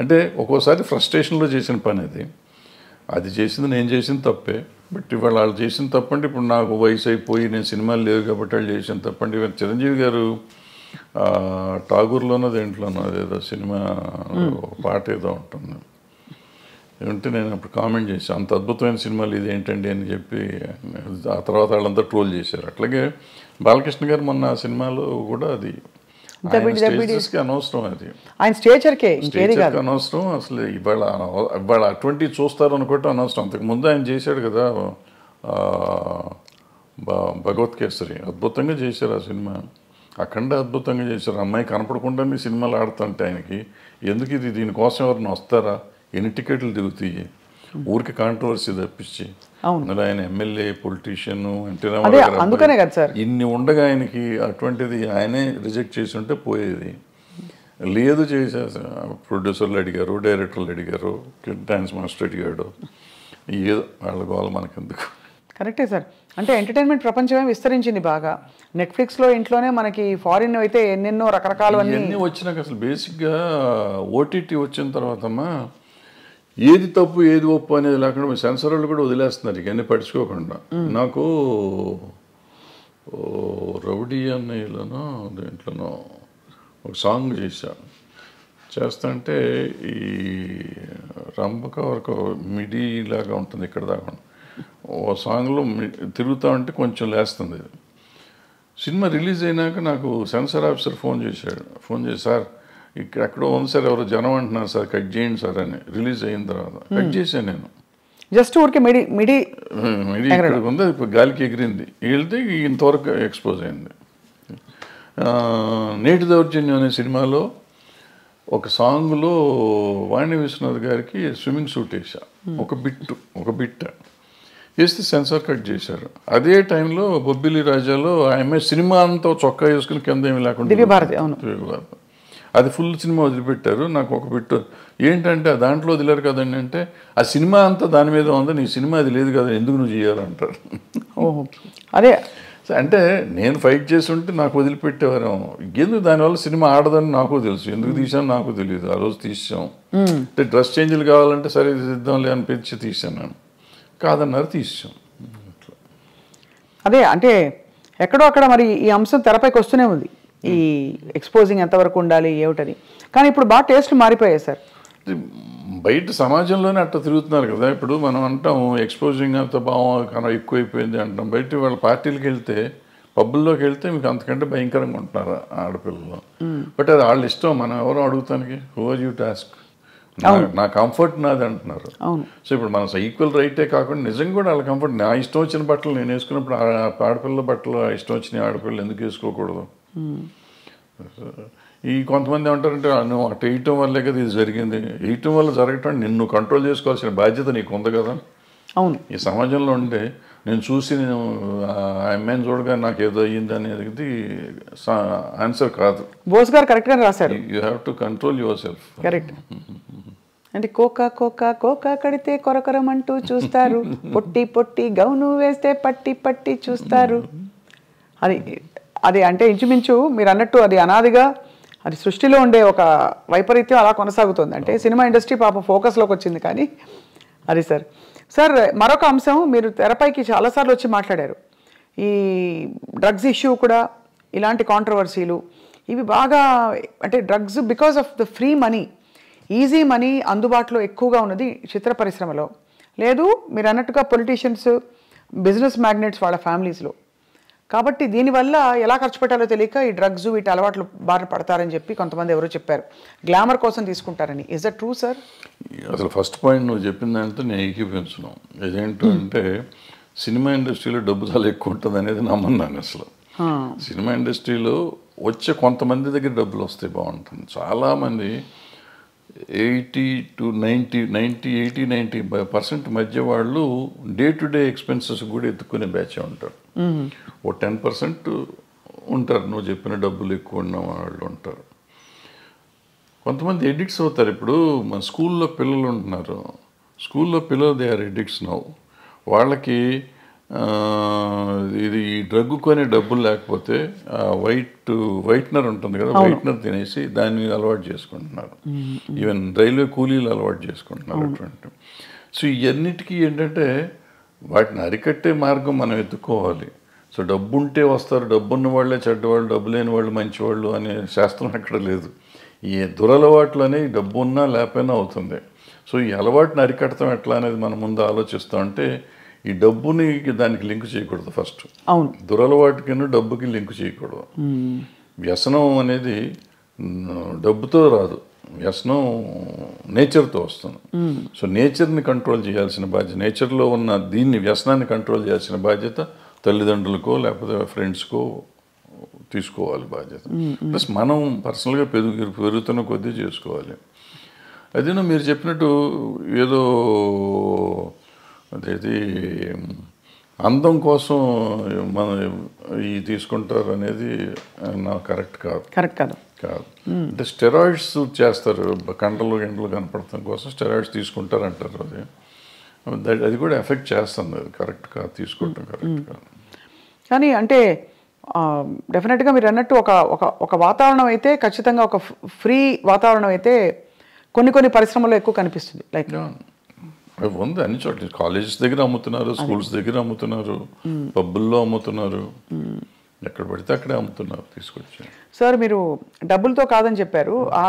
C: అంటే ఒక్కోసారి ఫ్రస్ట్రేషన్లో చేసిన పని అది చేసింది, నేను చేసిన తప్పే. బట్ ఇవాళ వాళ్ళు చేసిన తప్పండి. ఇప్పుడు నాకు వయసు అయిపోయి నేను సినిమాలు లేవు కాబట్టి వాళ్ళు చేసిన తప్పండి. ఇవాళ చిరంజీవి గారు ఠాగూర్లోనో దేంట్లోనో అదేదో సినిమా పాట ఏదో ఉంటుంది ఏమంటే, నేను అప్పుడు కామెంట్ చేశాను, అంత అద్భుతమైన సినిమాలు ఇది ఏంటండి అని చెప్పి. ఆ తర్వాత వాళ్ళంతా ట్రోల్ చేశారు. అట్లాగే బాలకృష్ణ గారు మొన్న ఆ సినిమాలో కూడా అది అనవసరం, అది
B: ఆయన స్టేచర్కే
C: అనవసరం. అసలు ఇవాళ అటువంటివి చూస్తారు అనుకోవటం అనవసరం. అంతకుముందు ఆయన చేశాడు కదా భగవత్ కేసరి, అద్భుతంగా చేశారు ఆ సినిమా. అఖండ అద్భుతంగా చేశారు. అమ్మాయి కనపడకుండానే సినిమాలు ఆడుతుంటే ఆయనకి ఎందుకు ఇది, దీనికోసం ఎవరిని వస్తారా? ఎన్ని టికెట్లు దిగుతాయి ఊరికి, కాంట్రవర్సీ తప్పించి. అందులో ఆయన ఎమ్మెల్యే, పొలిటీషియన్,
B: అందుకనే కదా సార్
C: ఇన్ని ఉండగా ఆయనకి అటువంటిది ఆయనే రిజెక్ట్ చేసి ఉంటే పోయేది. లేదు చేసేసి ప్రొడ్యూసర్లు అడిగారు, డైరెక్టర్లు అడిగారు, డాన్స్ మాస్టర్ అడిగాడు, ఏదో వాళ్ళ గోల మనకెందుకు.
B: కరెక్టే సార్. అంటే ఎంటర్టైన్మెంట్ ప్రపంచమే విస్తరించింది బాగా. నెట్ఫ్లిక్స్లో ఇంట్లోనే మనకి ఫారిన్ అయితే ఎన్నెన్నో రకరకాలు
C: అన్నీ వచ్చినాక అసలు బేసిక్గా ఓటీటీ వచ్చిన తర్వాతమ్మా ఏది తప్పు ఏది ఒప్పు అనేది లేకుండా సెన్సర్ వాళ్ళు కూడా వదిలేస్తున్నారు ఇవన్నీ పట్టించుకోకుండా. నాకు రౌడీ అన్నయ్యలోనో దేంట్లోనో ఒక సాంగ్ చేశా, చేస్తుంటే ఈ రంభక వరకు మిడి లాగా ఉంటుంది ఇక్కడ దాకా ఓ సాంగ్లో తిరుగుతూ ఉంటే కొంచెం లేస్తుంది. సినిమా రిలీజ్ అయినాక నాకు సెన్సార్ ఆఫీసర్ ఫోన్ చేసి సార్ ఇక్కడ ఎక్కడో ఉంది సార్, ఎవరో జనం అంటున్నారు సార్, కట్ చేయండి సార్ అని. రిలీజ్ అయిన తర్వాత కట్ చేశాను నేను.
B: జస్ట్ ఊరికే మిడి
C: ఇక్కడ ఉంది, ఇప్పుడు గాలికి ఎగిరింది, వెళ్తే ఇంతవరకు ఎక్స్పోజ్ అయింది. నేటి దౌర్జన్యం అనే సినిమాలో ఒక సాంగ్లో వాణి విశ్వనాథ్ గారికి స్విమ్మింగ్ సూట్ వేసా, ఒక బిట్ వేస్తే సెన్సార్ కట్ చేశారు. అదే టైంలో బొబ్బిలి రాజాలో ఆమె సినిమా అంతా చొక్కా వేసుకుని కింద ఏమి లేకుండా
B: దివ్యభారతి,
C: అది ఫుల్ సినిమా వదిలిపెట్టారు. నాకు ఒక బిట్టు ఏంటంటే దాంట్లో వదిలేరు కదండి అంటే, ఆ సినిమా అంతా దాని మీద ఉంది, నీ సినిమా అది లేదు కదా, ఎందుకు నువ్వు చేయాలంటారు.
B: అదే
C: అంటే నేను ఫైట్ చేసి ఉంటే నాకు వదిలిపెట్టేవారు. ఎందుకు దానివల్ల సినిమా ఆడదని నాకు తెలుసు, ఎందుకు తీసాను నాకు తెలియదు. ఆ రోజు తీసాం అంటే డ్రెస్ చేంజ్లు కావాలంటే సరే తీద్దాంలే అనిపించి తీసాను నేను, కాదన్నారు తీసాం.
B: అదే అంటే ఎక్కడో అక్కడ మరి ఈ అంశం తెరపైకి వస్తూనే ఉంది, ఈ ఎక్స్పోజింగ్ ఎంతవరకు ఉండాలి ఏమిటని. కానీ ఇప్పుడు బాగా టేస్ట్లు మారిపోయాయి సార్.
C: బయట సమాజంలోనే అట్లా తిరుగుతున్నారు కదా. ఇప్పుడు మనం అంటాం ఎక్స్పోజింగ్ అంత కన్నా ఎక్కువైపోయింది అంటాం. బయట వాళ్ళ పార్టీలకు వెళ్తే, పబ్బుల్లోకి వెళ్తే మీకు అంతకంటే భయంకరంగా ఉంటున్నారు ఆడపిల్లలు. బట్ అది వాళ్ళ ఇష్టం, మనం ఎవరో అడుగుతానికి, హూ ఆర్ యూ టాస్క్, నా కంఫర్ట్ నాది అంటున్నారు. సో ఇప్పుడు మన ఈక్వల్ రైటే కాకుండా నిజంగా కూడా వాళ్ళ కంఫర్ట్, నా ఇష్టం వచ్చిన బట్టలు నేను వేసుకున్నప్పుడు ఆడపిల్లల బట్టలు ఇష్టం వచ్చిన ఆడపిల్లలు ఎందుకు వేసుకోకూడదు. ఈ కొంతమంది ఏమంటారంటే నువ్వు అటు వేయటం వల్లే కదా ఇది జరిగింది, వేయటం వల్ల జరగటం నిన్ను కంట్రోల్ చేసుకోవాల్సిన బాధ్యత నీకు ఉంది కదా.
B: అవును,
C: ఈ సమాజంలో ఉంటే నేను చూసి నేను ఆ అమ్మాయిని చూడగా నాకు ఏదో అయ్యింది అనేది ఆన్సర్ కాదు.
B: బోస్ గారు కరెక్ట్గా రాశారు,
C: you have to control your self.
B: Correct. అంటే కోకా కడితే కొరకొరమంటూ చూస్తారు, పొట్టి గౌను వేస్తే పట్టి చూస్తారు. అది అంటే ఇంచుమించు మీరు అన్నట్టు అది అనాదిగా అది సృష్టిలో ఉండే ఒక వైపరీత్యం అలా కొనసాగుతుంది. అంటే సినిమా ఇండస్ట్రీ పాపం ఫోకస్లోకి వచ్చింది. కానీ అది సార్ మరొక అంశం, మీరు తెరపైకి చాలాసార్లు వచ్చి మాట్లాడారు, ఈ డ్రగ్స్ ఇష్యూ కూడా, ఇలాంటి కాంట్రవర్సీలు ఇవి బాగా, అంటే drugs because of the free money, easy money అందుబాటులో ఎక్కువగా ఉన్నది చిత్ర పరిశ్రమలో. లేదు మీరు అన్నట్టుగా పొలిటీషియన్స్, బిజినెస్ మ్యాగ్నెట్స్ వాళ్ళ ఫ్యామిలీస్లో. కాబట్టి దీనివల్ల ఎలా ఖర్చు పెట్టాలో తెలియక ఈ డ్రగ్స్ వీటి అలవాట్లు బారిన పడతారని చెప్పి కొంతమంది ఎవరో చెప్పారు, గ్లామర్ కోసం తీసుకుంటారని. Is that true sir?
C: అసలు ఫస్ట్ పాయింట్ నువ్వు చెప్పిందంటే నేను ఏకీభవించున్నాను. ఇదేంటంటే సినిమా ఇండస్ట్రీలో డబ్బు చాలా ఎక్కువ ఉంటుంది అనేది నమ్మన్నాను. అసలు సినిమా ఇండస్ట్రీలో వచ్చే కొంతమంది దగ్గర డబ్బులు వస్తే బాగుంటుంది. చాలామంది 80-90% మధ్య వాళ్ళు డే టు డే ఎక్స్పెన్సెస్ కూడా ఎత్తుకునే బ్యాచ్ ఉంటారు. ఓ 10% ఉంటారు నువ్వు చెప్పిన డబ్బులు ఎక్కువ ఉన్న వాళ్ళు ఉంటారు. కొంతమంది ఎడిక్ట్స్ అవుతారు. ఇప్పుడు మన స్కూల్లో పిల్లలు ఉంటున్నారు, స్కూల్లో పిల్లలు దే ఆర్ ఎడిక్ట్స్ నౌ. వాళ్ళకి ఇది ఈ డ్రగ్ కొనే డబ్బులు లేకపోతే వైట్నర్ ఉంటుంది కదా, వైట్నర్ తినేసి దాన్ని అలవాటు చేసుకుంటున్నారు. ఈవెన్ రైల్వే కూలీలు అలవాటు చేసుకుంటున్నారు అటువంటి. సో ఇవన్నిటికీ ఏంటంటే వాటిని అరికట్టే మార్గం మనం ఎత్తుకోవాలి. సో డబ్బు ఉంటే వస్తారు, డబ్బు ఉన్న వాళ్ళే చెడ్డవాళ్ళు, డబ్బు లేని వాళ్ళు మంచివాళ్ళు అనే శాస్త్రం ఎక్కడ లేదు. ఈ దురలవాట్లు అనేవి డబ్బు ఉన్నా లేకపోయినా అవుతుంది. సో ఈ అలవాటుని అరికట్టడం ఎట్లా అనేది మనం ముందు ఆలోచిస్తాం. అంటే ఈ డబ్బుని దానికి లింక్ చేయకూడదు. ఫస్ట్
B: అవును,
C: దురలవాటుకి డబ్బుకి లింక్ చేయకూడదు. వ్యసనం అనేది డబ్బుతో రాదు, వ్యసనం నేచర్తో వస్తుంది. సో నేచర్ని కంట్రోల్ చేయాల్సిన బాధ్యత, నేచర్లో ఉన్న దీన్ని వ్యసనాన్ని కంట్రోల్ చేయాల్సిన బాధ్యత తల్లిదండ్రులకో లేకపోతే ఫ్రెండ్స్కో తీసుకోవాలి బాధ్యత. ప్లస్ మనం పర్సనల్గా పెరుగుతున్న కొద్దీ చేసుకోవాలి. అదేనా మీరు చెప్పినట్టు ఏదో అదేది అందం కోసం మనం ఈ తీసుకుంటారు అనేది నాకు కరెక్ట్ కాదు. అంటే స్టెరాయిడ్స్ చేస్తారు, కండలు కనపడటం కోసం స్టెరాయిడ్స్ తీసుకుంటారు అంటారు. అది కూడా ఎఫెక్ట్ చేస్తుంది. అది కరెక్ట్ కాదు, తీసుకోవటం కరెక్ట్ కాదు.
B: కానీ అంటే డెఫినెట్గా మీరు అన్నట్టు ఒక వాతావరణం అయితే ఖచ్చితంగా ఒక ఫ్రీ వాతావరణం అయితే కొన్ని పరిశ్రమల్లో ఎక్కువ కనిపిస్తుంది. లైక్
C: ఉంది అన్ని చోట్ల, కాలేజెస్ దగ్గర అమ్ముతున్నారు, స్కూల్స్ దగ్గర అమ్ముతున్నారు, పబ్బుల్లో అమ్ముతున్నారు. ఎక్కడ పడితే అక్కడే అమ్ముతున్నారు తీసుకొచ్చి.
B: సార్ మీరు డబ్బులతో కాదని చెప్పారు, ఆ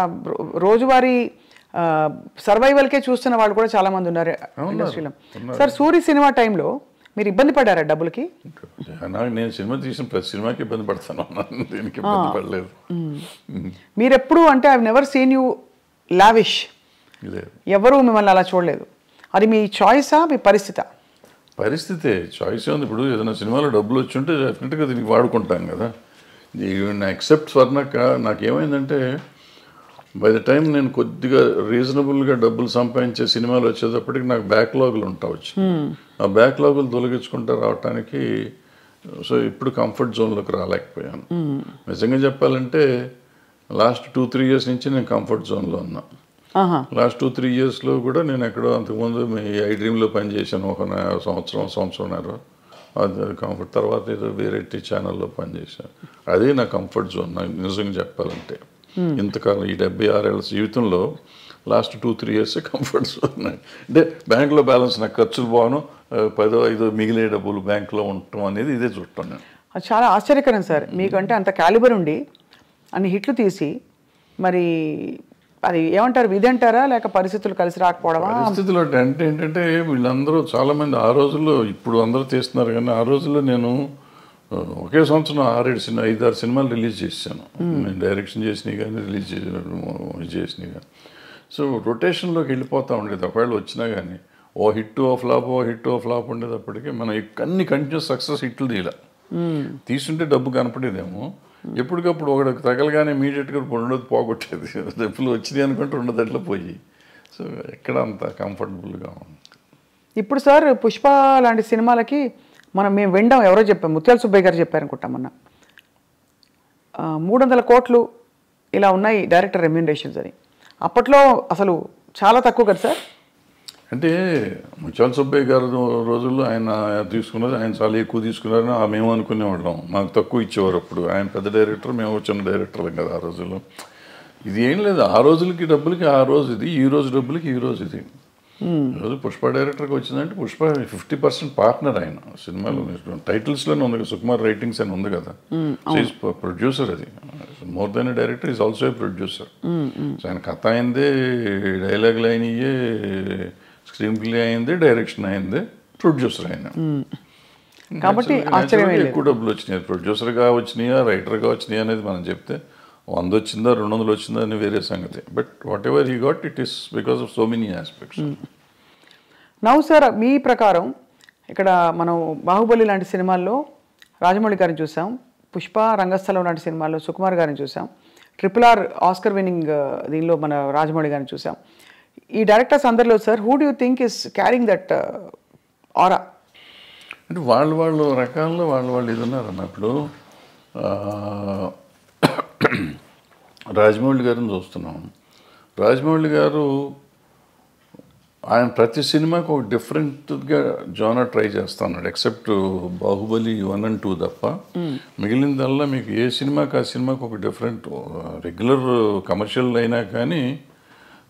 B: రోజువారీ సర్వైవల్కే చూస్తున్న వాళ్ళు కూడా చాలా మంది ఉన్నారు ఇండస్ట్రీలో. సార్ సూరి సినిమా టైంలో మీరు ఇబ్బంది పడ్డారా డబ్బులకి?
C: నేను సినిమా తీసిన ప్రతి సినిమాకి ఇబ్బంది పడతాను, దీనికి ఇబ్బంది పడలేదు.
B: మీరు ఎప్పుడు అంటే I never seen you lavish, ఎవరు మిమ్మల్ని అలా చూడలేదు. అది మీ చాయిసా మీ పరిస్థితా?
C: పరిస్థితే, చాయిస్ ఉంది. ఇప్పుడు ఏదైనా సినిమాలో డబ్బులు వచ్చి ఉంటే డెఫినెట్గా దీనికి వాడుకుంటాం కదా. ఎక్సెప్ట్ స్వర్ణక్క నాకేమైందంటే బై ద టైం నేను కొద్దిగా రీజనబుల్గా డబ్బులు సంపాదించే సినిమాలు వచ్చేటప్పటికి నాకు బ్యాక్లాగులు ఉంటావచ్చు. ఆ బ్యాక్లాగులు తొలగించుకుంటూ రావటానికి సో ఇప్పుడు కంఫర్ట్ జోన్లోకి రాలేకపోయాను. నిజంగా చెప్పాలంటే లాస్ట్ 2-3 years నుంచి నేను కంఫర్ట్ జోన్లో ఉన్నా. లాస్ట్ 2-3 yearsలో కూడా నేను ఎక్కడో అంతకుముందు మీ ఐ డ్రీమ్లో పనిచేశాను ఒక సంవత్సరంన్నర. అది కంఫర్ట్. తర్వాత ఏదో వేరే ఛానల్లో పనిచేశాను. అదే నా కంఫర్ట్ జోన్ నాకు నిజంగా చెప్పాలంటే. ఇంతకాలం ఈ 76 ఏళ్ళ జీవితంలో లాస్ట్ 2-3 years కంఫర్ట్ జోన్. అంటే బ్యాంకులో బ్యాలెన్స్ నాకు ఖర్చులు పోను, 10-5 మిగిలే డబ్బులు బ్యాంకులో ఉండటం అనేది ఇదే చూడటం నేను.
B: అది చాలా ఆశ్చర్యకరం సార్. మీకంటే అంత క్యాలిబర్ ఉండి అన్ని హిట్లు తీసి మరి అది ఏమంటారు, విధి అంటారా లేక పరిస్థితులు కలిసి రాకపోవడమా?
C: పరిస్థితులు అంటే ఏంటంటే వీళ్ళందరూ చాలామంది ఆ రోజుల్లో, ఇప్పుడు అందరూ తీస్తున్నారు కానీ ఆ రోజుల్లో నేను ఒకే సంవత్సరం 5-6 సినిమాలు రిలీజ్ చేశాను. నేను డైరెక్షన్ చేసినవి కానీ రిలీజ్ చేసినవి కానీ. సో రొటేషన్లోకి వెళ్ళిపోతూ ఉండేది. ఒకవేళ వచ్చినా కానీ ఓ హిట్ ఓ ఫ్లాప్ ఉండేటప్పటికీ మనం అన్ని కంటిన్యూస్ సక్సెస్ హిట్లు తీయాల. తీసుంటే డబ్బు కనపడేదేమో, ఎప్పటికప్పుడు ఒకటి తగలగానే ఇమీడియట్గా రెండోది పోగొట్టేది. డబ్బులు వచ్చినాయి అనుకుంటే రెండోదట్లో పోయి. సో ఎక్కడ అంత కంఫర్టబుల్గా ఉంది.
B: ఇప్పుడు సార్ పుష్ప లాంటి సినిమాలకి మేము వినడం ఎవరో చెప్పాం, ముత్యాల సుబ్బయ్య గారు చెప్పారనుకుంటాం మొన్న, 300 కోట్లు ఇలా ఉన్నాయి డైరెక్టర్ రెమ్యూనరేషన్స్ అని. అప్పట్లో అసలు చాలా తక్కువ కదా సార్.
C: అంటే ముత్యాల సుబ్బయ్య గారు రోజుల్లో ఆయన తీసుకున్నది, ఆయన చాలా ఎక్కువ తీసుకున్నారని మేము అనుకునేవాళ్ళం. మాకు తక్కువ ఇచ్చేవారు అప్పుడు. ఆయన పెద్ద డైరెక్టర్, మేము చిన్న డైరెక్టర్లం కదా ఆ రోజుల్లో. ఇది ఏం లేదు, ఆ రోజులకి డబ్బులకి ఆ రోజు ఇది, ఈ రోజు డబ్బులకి ఈ రోజు ఇది. ఈరోజు పుష్ప డైరెక్టర్కి వచ్చిందంటే పుష్ప 50% పార్ట్నర్ ఆయన సినిమాలో. టైటిల్స్లోనే ఉంది కదా, సుకుమార్ రైటింగ్స్ అని ఉంది కదా. ప్రొడ్యూసర్, అది more than director is also a producer. So ఆయన కథ అయిందే, డైలాగులు అయినయే, స్క్రీన్ ప్లే అయింది, డైరెక్షన్ అయింది, ప్రొడ్యూసర్ అయినా.
B: కాబట్టి
C: ఎక్కువ డబ్బులు వచ్చినాయి. ప్రొడ్యూసర్గా వచ్చినాయా రైటర్గా వచ్చినాయా అనేది మనం చెప్తే 100 వచ్చిందా 200 వచ్చిందా అని వేరే సంగతి. But whatever he got, it is because of so many aspects.
B: Now sir మీ ప్రకారం ఇక్కడ మనం బాహుబలి లాంటి సినిమాల్లో రాజమౌళి గారిని చూసాం, పుష్ప రంగస్థలం లాంటి సినిమాల్లో సుకుమార్ గారిని చూసాం, RRR ఆస్కర్ విన్నింగ్ దీనిలో మన రాజమౌళి గారిని చూసాం. ఈ డైరెక్టర్స్ అందరిలో sir who do you think is carrying that ఆరా?
C: అంటే వాళ్ళు రకాల్లో వాళ్ళు ఇది ఉన్నారు అన్నప్పుడు. రాజమౌళి గారిని చూస్తున్నాం. రాజమౌళి గారు ఆయన ప్రతి సినిమాకి ఒక డిఫరెంట్గా జోనర్ ట్రై చేస్తూ ఉన్నాడు. ఎక్సెప్ట్ బాహుబలి 1 and 2 తప్ప మిగిలిందల్లా మీకు ఏ సినిమాకి ఆ సినిమాకి ఒక డిఫరెంట్. రెగ్యులర్ కమర్షియల్ అయినా కానీ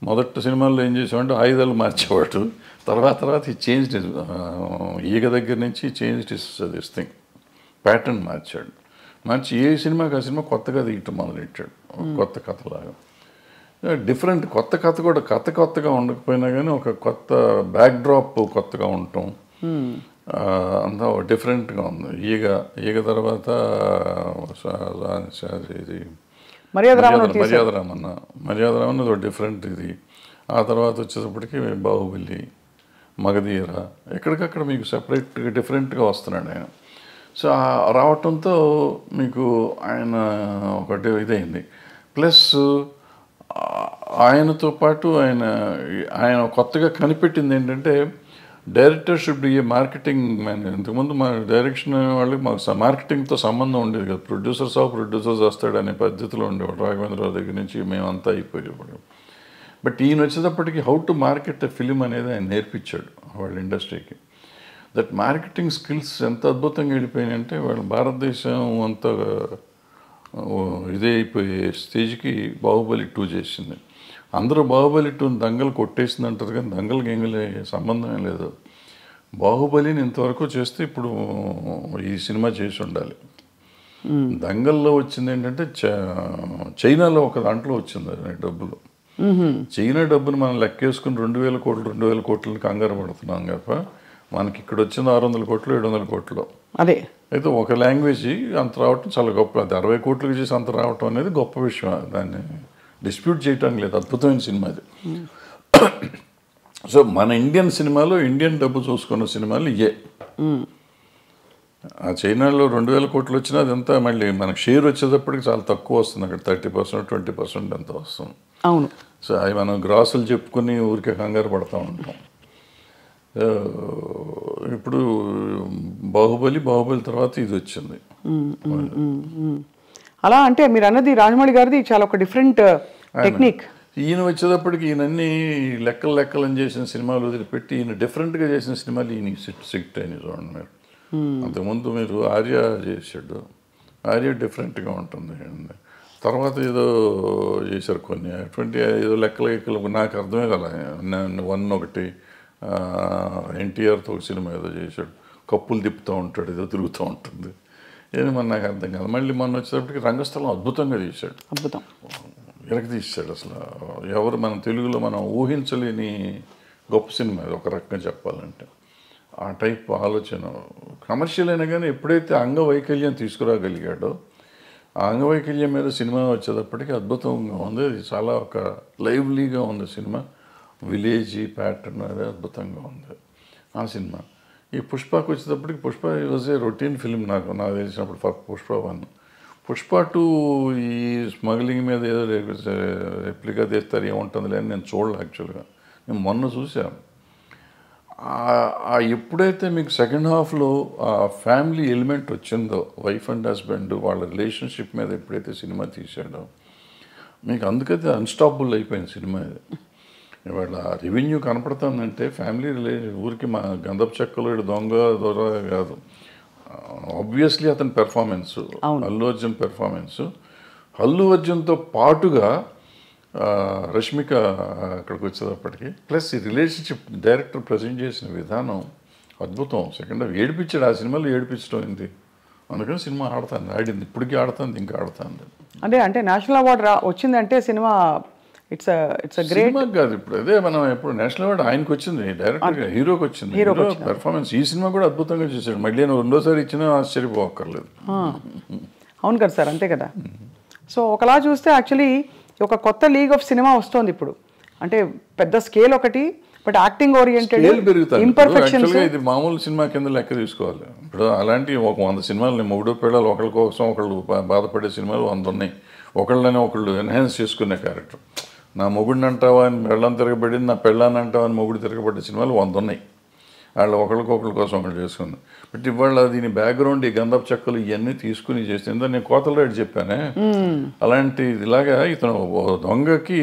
C: మొదటి సినిమాల్లో ఏం చేసామంటే ఆయుధాలు మార్చేవాడు. తర్వాత ఈ చేంజ్ ఈగ దగ్గర నుంచి చేంజ్ దిస్ థింగ్ ప్యాటర్న్ మార్చి ఏ సినిమాకి ఆ సినిమా కొత్తగా తీయటం మొదలెట్టాడు. కొత్త కథలాగా డిఫరెంట్. కొత్త కథ కూడా కొత్తగా ఉండకపోయినా కానీ ఒక కొత్త బ్యాక్డ్రాప్ కొత్తగా ఉండటం అంతా డిఫరెంట్గా ఉంది. ఈగ తర్వాత ఇది మర్యాదరామన్న ఒక డిఫరెంట్ ఇది. ఆ తర్వాత వచ్చేటప్పటికి బాహుబలి, మగధీర, ఎక్కడికక్కడ మీకు సెపరేట్గా డిఫరెంట్గా వస్తున్నాడు ఆయన. సో రావటంతో మీకు ఆయన ఒకటి ఇదైంది. ప్లస్ ఆయనతో పాటు ఆయన కొత్తగా కనిపెట్టింది ఏంటంటే director should be A marketing man. ఇంతకుముందు మా డైరెక్షన్ వాళ్ళకి మాకు మార్కెటింగ్తో సంబంధం ఉండేది కదా. ప్రొడ్యూసర్స్ వస్తాడు అనే పద్ధతిలో ఉండేవాడు. రాఘవేంద్రరావు దగ్గర నుంచి మేమంతా అయిపోయేవాడు. బట్ ఈయన వచ్చేటప్పటికి how to market a film అనేది ఆయన నేర్పించాడు వాళ్ళ ఇండస్ట్రీకి. దట్ మార్కెటింగ్ స్కిల్స్ ఎంత అద్భుతంగా వెళ్ళిపోయినాయంటే వాళ్ళ భారతదేశం అంతా ఇదే అయిపోయే స్టేజ్కి బాహుబలి 2 చేసింది. అందరూ బాహుబలి 2 దంగలు కొట్టేసింది అంటారు కానీ దంగలకి ఏమీ సంబంధమే లేదు. బాహుబలిని ఇంతవరకు చేస్తే ఇప్పుడు ఈ సినిమా చేసి ఉండాలి. దంగల్లో వచ్చింది ఏంటంటే చైనాలో ఒక దాంట్లో వచ్చింది డబ్బులు. చైనా డబ్బును మనం లెక్కేసుకుని 2,000 కోట్లని కంగారు పడుతున్నాం తప్ప మనకి ఇక్కడ వచ్చింది 600 కోట్లు 700 కోట్లు.
B: అదే
C: అయితే ఒక లాంగ్వేజ్ అంత రావటం చాలా గొప్ప. అది 60 కోట్లకి చేసి అంత రావటం అనేది గొప్ప విషయం. దాన్ని డిస్ప్యూట్ చేయటం లేదు. అద్భుతమైన సినిమా అది. సో మన ఇండియన్ సినిమాలో ఇండియన్ డబ్బు చూసుకున్న సినిమాలు ఇయే. ఆ చైనాలో 2,000 కోట్లు వచ్చినా అదంతా మళ్ళీ మనకు షేర్ వచ్చేటప్పటికి చాలా తక్కువ వస్తుంది. అక్కడ 30% 20% అంత వస్తుంది.
B: అవును.
C: సో అవి మనం గ్రాసులు చెప్పుకుని ఊరికే కంగారు పడుతూ ఉంటాం. ఇప్పుడు బాహుబలి తర్వాత ఇది వచ్చింది.
B: అలా అంటే మీరు అన్నది రాజమౌళి గారిది చాలా ఒక డిఫరెంట్ టెక్నిక్.
C: ఈయన వచ్చేటప్పటికి ఈయనన్నీ లెక్కలని చేసిన సినిమాలు వదిలిపెట్టి ఈయన డిఫరెంట్గా చేసిన సినిమాలు ఈయన సిట్ అయినాయి. చూడండి మీరు, అంతకుముందు మీరు ఆర్య చేశాడు. ఆర్య డిఫరెంట్గా ఉంటుంది. తర్వాత ఏదో చేశారు కొన్ని అటువంటి ఏదో లెక్కలు నాకు అర్థమే కదా. 1 ఒకటి ఎన్టీఆర్తో ఒక సినిమా ఏదో చేశాడు. కప్పులు తిప్పుతూ ఉంటాడు, ఏదో తిరుగుతూ ఉంటుంది. ఏది మన నాకు అర్థం కాదు. మళ్ళీ మొన్న వచ్చేటప్పటికి రంగస్థలం అద్భుతంగా తీశాడు.
B: అద్భుతం
C: వెనక్కి తీశాడు. అసలు ఎవరు మన తెలుగులో మనం ఊహించలేని గొప్ప సినిమా అది ఒక రకంగా చెప్పాలంటే. ఆ టైప్ ఆలోచన కమర్షియల్ అయినా కానీ ఎప్పుడైతే అంగవైకల్యం తీసుకురాగలిగాడో ఆ అంగవైకల్యం మీద సినిమా వచ్చేటప్పటికి అద్భుతంగా ఉంది. అది చాలా ఒక లైవ్లీగా ఉంది సినిమా. విలేజీ ప్యాటర్న్ అది అద్భుతంగా ఉంది ఆ సినిమా. ఈ పుష్పకు వచ్చేటప్పటికి Pushpa was a routine film నాకు తెలిసినప్పుడు. పుష్ప 1, పుష్ప 2 ఈ స్మగ్లింగ్ మీద ఏదో రెప్లికా తీస్తారు ఏముంటుందిలే అని నేను చూడలే. యాక్చువల్గా నేను మొన్న చూశాను. ఎప్పుడైతే మీకు సెకండ్ హాఫ్లో ఆ ఫ్యామిలీ ఎలిమెంట్ వచ్చిందో, వైఫ్ అండ్ హస్బెండ్ వాళ్ళ రిలేషన్షిప్ మీద ఎప్పుడైతే సినిమా తీశాడో మీకు అందుకైతే అన్స్టాపబుల్ అయిపోయింది సినిమా. ఇది ఇవాళ రెవెన్యూ కనపడుతుందంటే ఫ్యామిలీ ఊరికి మా గంధపు చెక్కలు దొంగ కాదు. ఆబ్వియస్లీ అతని పెర్ఫార్మెన్స్, అల్లు అర్జున్ పెర్ఫార్మెన్స్, అల్లు అర్జున్తో పాటుగా రష్మిక అక్కడికి వచ్చేటప్పటికి ప్లస్ ఈ రిలేషన్షిప్ డైరెక్టర్ ప్రజెంట్ చేసిన విధానం అద్భుతం. సెకండ్ హాఫ్ ఏడిపించాడు. ఆ సినిమాలో ఏడిపించడం అయింది. అందుకని సినిమా ఆడింది, ఇప్పటికీ ఆడుతుంది, ఇంకా ఆడుతుంది.
B: అంటే నేషనల్ అవార్డు వచ్చిందంటే సినిమా ఇట్స్ గ్రేట్
C: కాదు. ఇప్పుడు అదే మనం ఎప్పుడు నేషనల్ అవార్డు ఆయనకు వచ్చింది, డైరెక్టర్గా హీరోకి వచ్చింది. హీరో పెర్ఫార్మెన్స్ ఈ సినిమా కూడా అద్భుతంగా చేశాడు. మళ్ళీ నేను 2వ సారి ఇచ్చినా ఆశ్చర్యపోక్కర్లేదు.
B: అవును కదా సార్, అంతే కదా. సో ఒకలా చూస్తే యాక్చువల్లీ ఒక కొత్త లీగ్ ఆఫ్ సినిమా వస్తుంది ఇప్పుడు. అంటే పెద్ద స్కేల్ ఒకటి, బట్ యాక్టింగ్ ఓరియంటెడ్ ఇంపర్ఫెక్షన్స్.
C: ఇది మామూలు సినిమా కింద లెక్క తీసుకోవాలి. ఇప్పుడు అలాంటి ఒక 100 సినిమాలు మొగుడు పిల్లలు ఒకళ్ళ కోసం ఒకళ్ళు బాధపడే సినిమాలు 100 ఉన్నాయి. ఒకళ్ళు ఎన్హాన్స్ చేసుకునే క్యారెక్టర్. నా మొగుడిని అంటావా అని పెళ్ళం తిరగబడింది, నా పెళ్ళాన్ని అంటావా అని మొగుడు తిరగబడ్డ సినిమాలు 100 ఉన్నాయి. వాళ్ళు ఒకళ్ళ కోసం ఒకళ్ళు చేసుకుంది. బట్ ఇవాళ దీని బ్యాక్గ్రౌండ్ ఈ గంధపు చెక్కలు ఇవన్నీ తీసుకుని చేసిందో నేను కోతల రేటు చెప్పానే. అలాంటి ఇలాగా ఇతను దొంగకి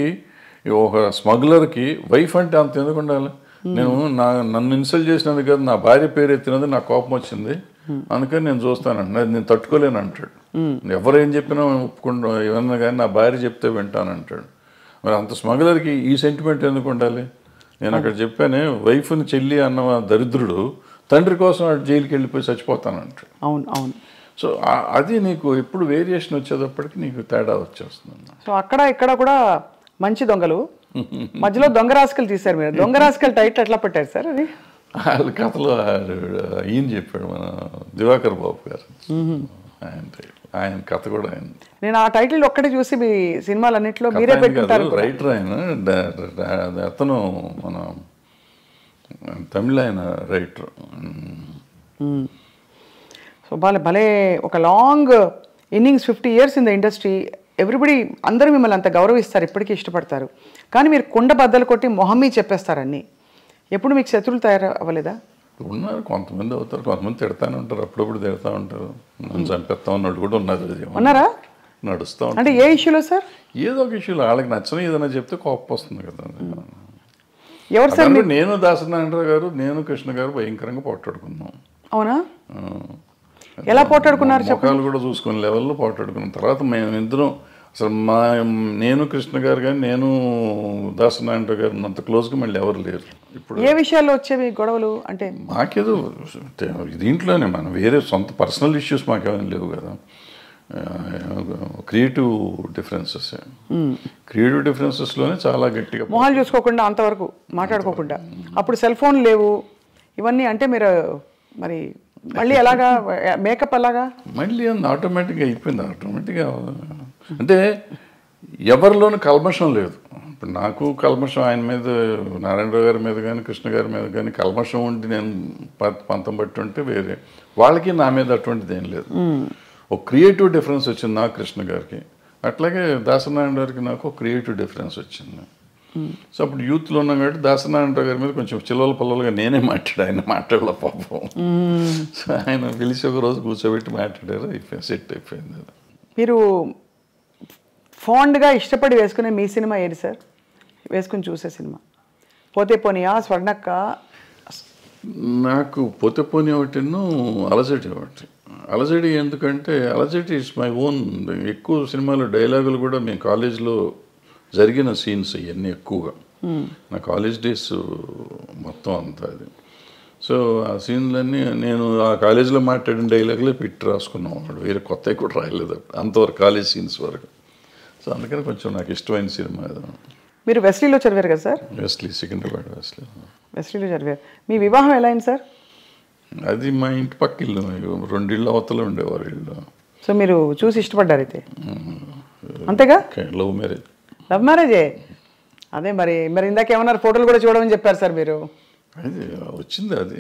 C: ఒక స్మగ్లర్కి వైఫ్ అంటే అంత ఎందుకు ఉండాలి? నన్ను ఇన్సల్ట్ చేసినందుకు కాదు, నా భార్య పేరు ఎత్తినది నాకు కోపం వచ్చింది, అందుకని నేను చూస్తానంట, నేను తట్టుకోలేను అంటాడు. ఎవరేం చెప్పినా ఒప్పుకుంటా, ఏమన్నా కానీ నా భార్య చెప్తే వింటానంటాడు. మరి అంత స్మగ్లర్కి ఈ సెంటిమెంట్ ఎందుకు ఉండాలి? నేను అక్కడ చెప్పానే, వైఫ్ని చెల్లి అన్న దరిద్రుడు తండ్రి కోసం జైలుకి వెళ్ళిపోయి చచ్చిపోతానంటాడు.
B: అవును.
C: సో అది నీకు ఎప్పుడు వేరియేషన్ వచ్చేటప్పటికి నీకు తేడా వచ్చేస్తుంది.
B: సో అక్కడ ఇక్కడ కూడా మంచి దొంగలు, మధ్యలో దొంగ రాసుకలు తీశారు మీరు. దొంగ రాసుకలు టైటిల్ ఎట్లా పెట్టారు సార్? అది
C: వాళ్ళ కథలో ఈయన చెప్పాడు, మన దివాకర్ బాబు గారు. ఆయన కథ కూడా ఆయన.
B: నేను ఆ టైటిల్ ఒక్కటే చూసి మీ సినిమాలన్నింటిలో మీరే పెట్టుకుంటారు.
C: రైటర్ ఆయన, అతను మన తమిళ ఆయన రైటర్.
B: సో భలే ఒక long innings, 50 years in the industry. Everybody అందరూ మిమ్మల్ని అంత గౌరవిస్తారు, ఇప్పటికీ ఇష్టపడతారు. కానీ మీరు కుండ బద్దలు కొట్టి మొహమ్మీ చెప్పేస్తారన్నీ. ఎప్పుడు మీకు శత్రువులు తయారు అవ్వలేదా?
C: ఉన్నారు, కొంతమంది అవుతారు, కొంతమంది తిడతానే ఉంటారు, అప్పుడప్పుడు తిడతా ఉంటారు. నన్ను చంపేస్తా ఉన్నాడు కూడా ఉన్నారు.
B: ఉన్నారా?
C: నడుస్తూ
B: అంటే ఏ ఇష్యూలో సార్?
C: ఏదో ఒక ఇష్యూలో వాళ్ళకి నచ్చని ఏదైనా చెప్తే కోపం వస్తుంది కదా.
B: ఎవరు సార్?
C: నేను దాసనారాయణరావు గారు, నేను కృష్ణ గారు భయంకరంగా పోట్లాడుకున్నాం.
B: అవునా? ఎలా పోట్లాడుకున్నారు?
C: ముఖాలు కూడా చూసుకునే లెవెల్లో పోట్లాడుకున్నాం. తర్వాత మేము ఇద్దరం అసలు నేను కృష్ణ గారు కానీ నేను దాసనారాయణరావు గారు అంత క్లోజ్గా మళ్ళీ ఎవరు లేరు. ఇప్పుడు
B: ఏ విషయాల్లో వచ్చేవి గొడవలు? అంటే
C: మాకేదో దీంట్లోనే మనం వేరే సొంత పర్సనల్ ఇష్యూస్ మాకేమైనా లేవు కదా. క్రియేటివ్ డిఫరెన్సెస్లోనే చాలా గట్టిగా
B: మొహాలు చూసుకోకుండా అంతవరకు మాట్లాడుకోకుండా. అప్పుడు సెల్ ఫోన్ లేవు ఇవన్నీ. అంటే మీరు మరి మళ్ళీ ఎలాగా మేకప్ అలాగా
C: మళ్ళీ ఆటోమేటిక్గా అయిపోయింది. ఆటోమేటిక్గా అంటే ఎవరిలోనూ కల్మషం లేదు. ఇప్పుడు నాకు కల్మషం ఆయన మీద, నారాయణరావు గారి మీద కానీ కృష్ణ గారి మీద కానీ కల్మషం ఉండి నేను పంతం పట్టి ఉంటే వేరే, వాళ్ళకి నా మీద అటువంటిది ఏం లేదు. ఒక క్రియేటివ్ డిఫరెన్స్ వచ్చింది నాకు కృష్ణ గారికి, అట్లాగే దాసనారాయణ గారికి నాకు ఒక క్రియేటివ్ డిఫరెన్స్ వచ్చింది. సో అప్పుడు యూత్లో ఉన్నాం కాబట్టి దాసనారాయణరావు గారి మీద కొంచెం చిల్లల పల్లలుగా నేనే ఆయన మాట్లాడలే పాపం. సో ఆయన పిలిచి ఒక రోజు కూర్చోబెట్టి మాట్లాడారు, అయిపోయింది, సెట్ అయిపోయింది.
B: మీరు ఫాండ్గా ఇష్టపడి వేసుకునే మీ సినిమా ఏది సార్? వేసుకుని చూసే సినిమా పోతే పోనీయా, స్వర్ణక్క?
C: నాకు పోతే పోనీ ఒకటిను, అలజడి ఒకటి. అలజడి ఎందుకంటే అలజడి ఇట్స్ మై ఓన్. ఎక్కువ సినిమాలు డైలాగులు కూడా మేము కాలేజ్లో జరిగిన సీన్స్ ఇవన్నీ ఎక్కువగా నా కాలేజ్ డేస్ మొత్తం అంతా అది. సో ఆ సీన్లన్నీ నేను ఆ కాలేజీలో మాట్లాడిన డైలాగులే పెట్టి రాసుకున్నాం. వేరే కొత్తవి కూడా రాయలేదు అంతవరకు, కాలేజ్ సీన్స్ వరకు. సో అందుకని కొంచెం నాకు ఇష్టమైన సినిమా అది.
B: మీరు వెస్లీలో చదివారు కదా సార్?
C: వెస్లీ, సికింద్రాబాద్
B: వెస్లీలో చదివారు. మీ వివాహం ఎలా అయింది సార్?
C: అది మా ఇంటి పక్క ఇల్లు, 2 ఇళ్ళు అవతల ఉండేవారు ఇల్లు.
B: సో మీరు చూసి ఇష్టపడ్డారు అయితే, అంతేగా?
C: Love marriage.
B: లవ్ మ్యారేజే. అదే మరి ఇందాక ఏమన్నారు, ఫోటోలు కూడా చూడమని చెప్పారు సార్ మీరు.
C: అది వచ్చింది అది.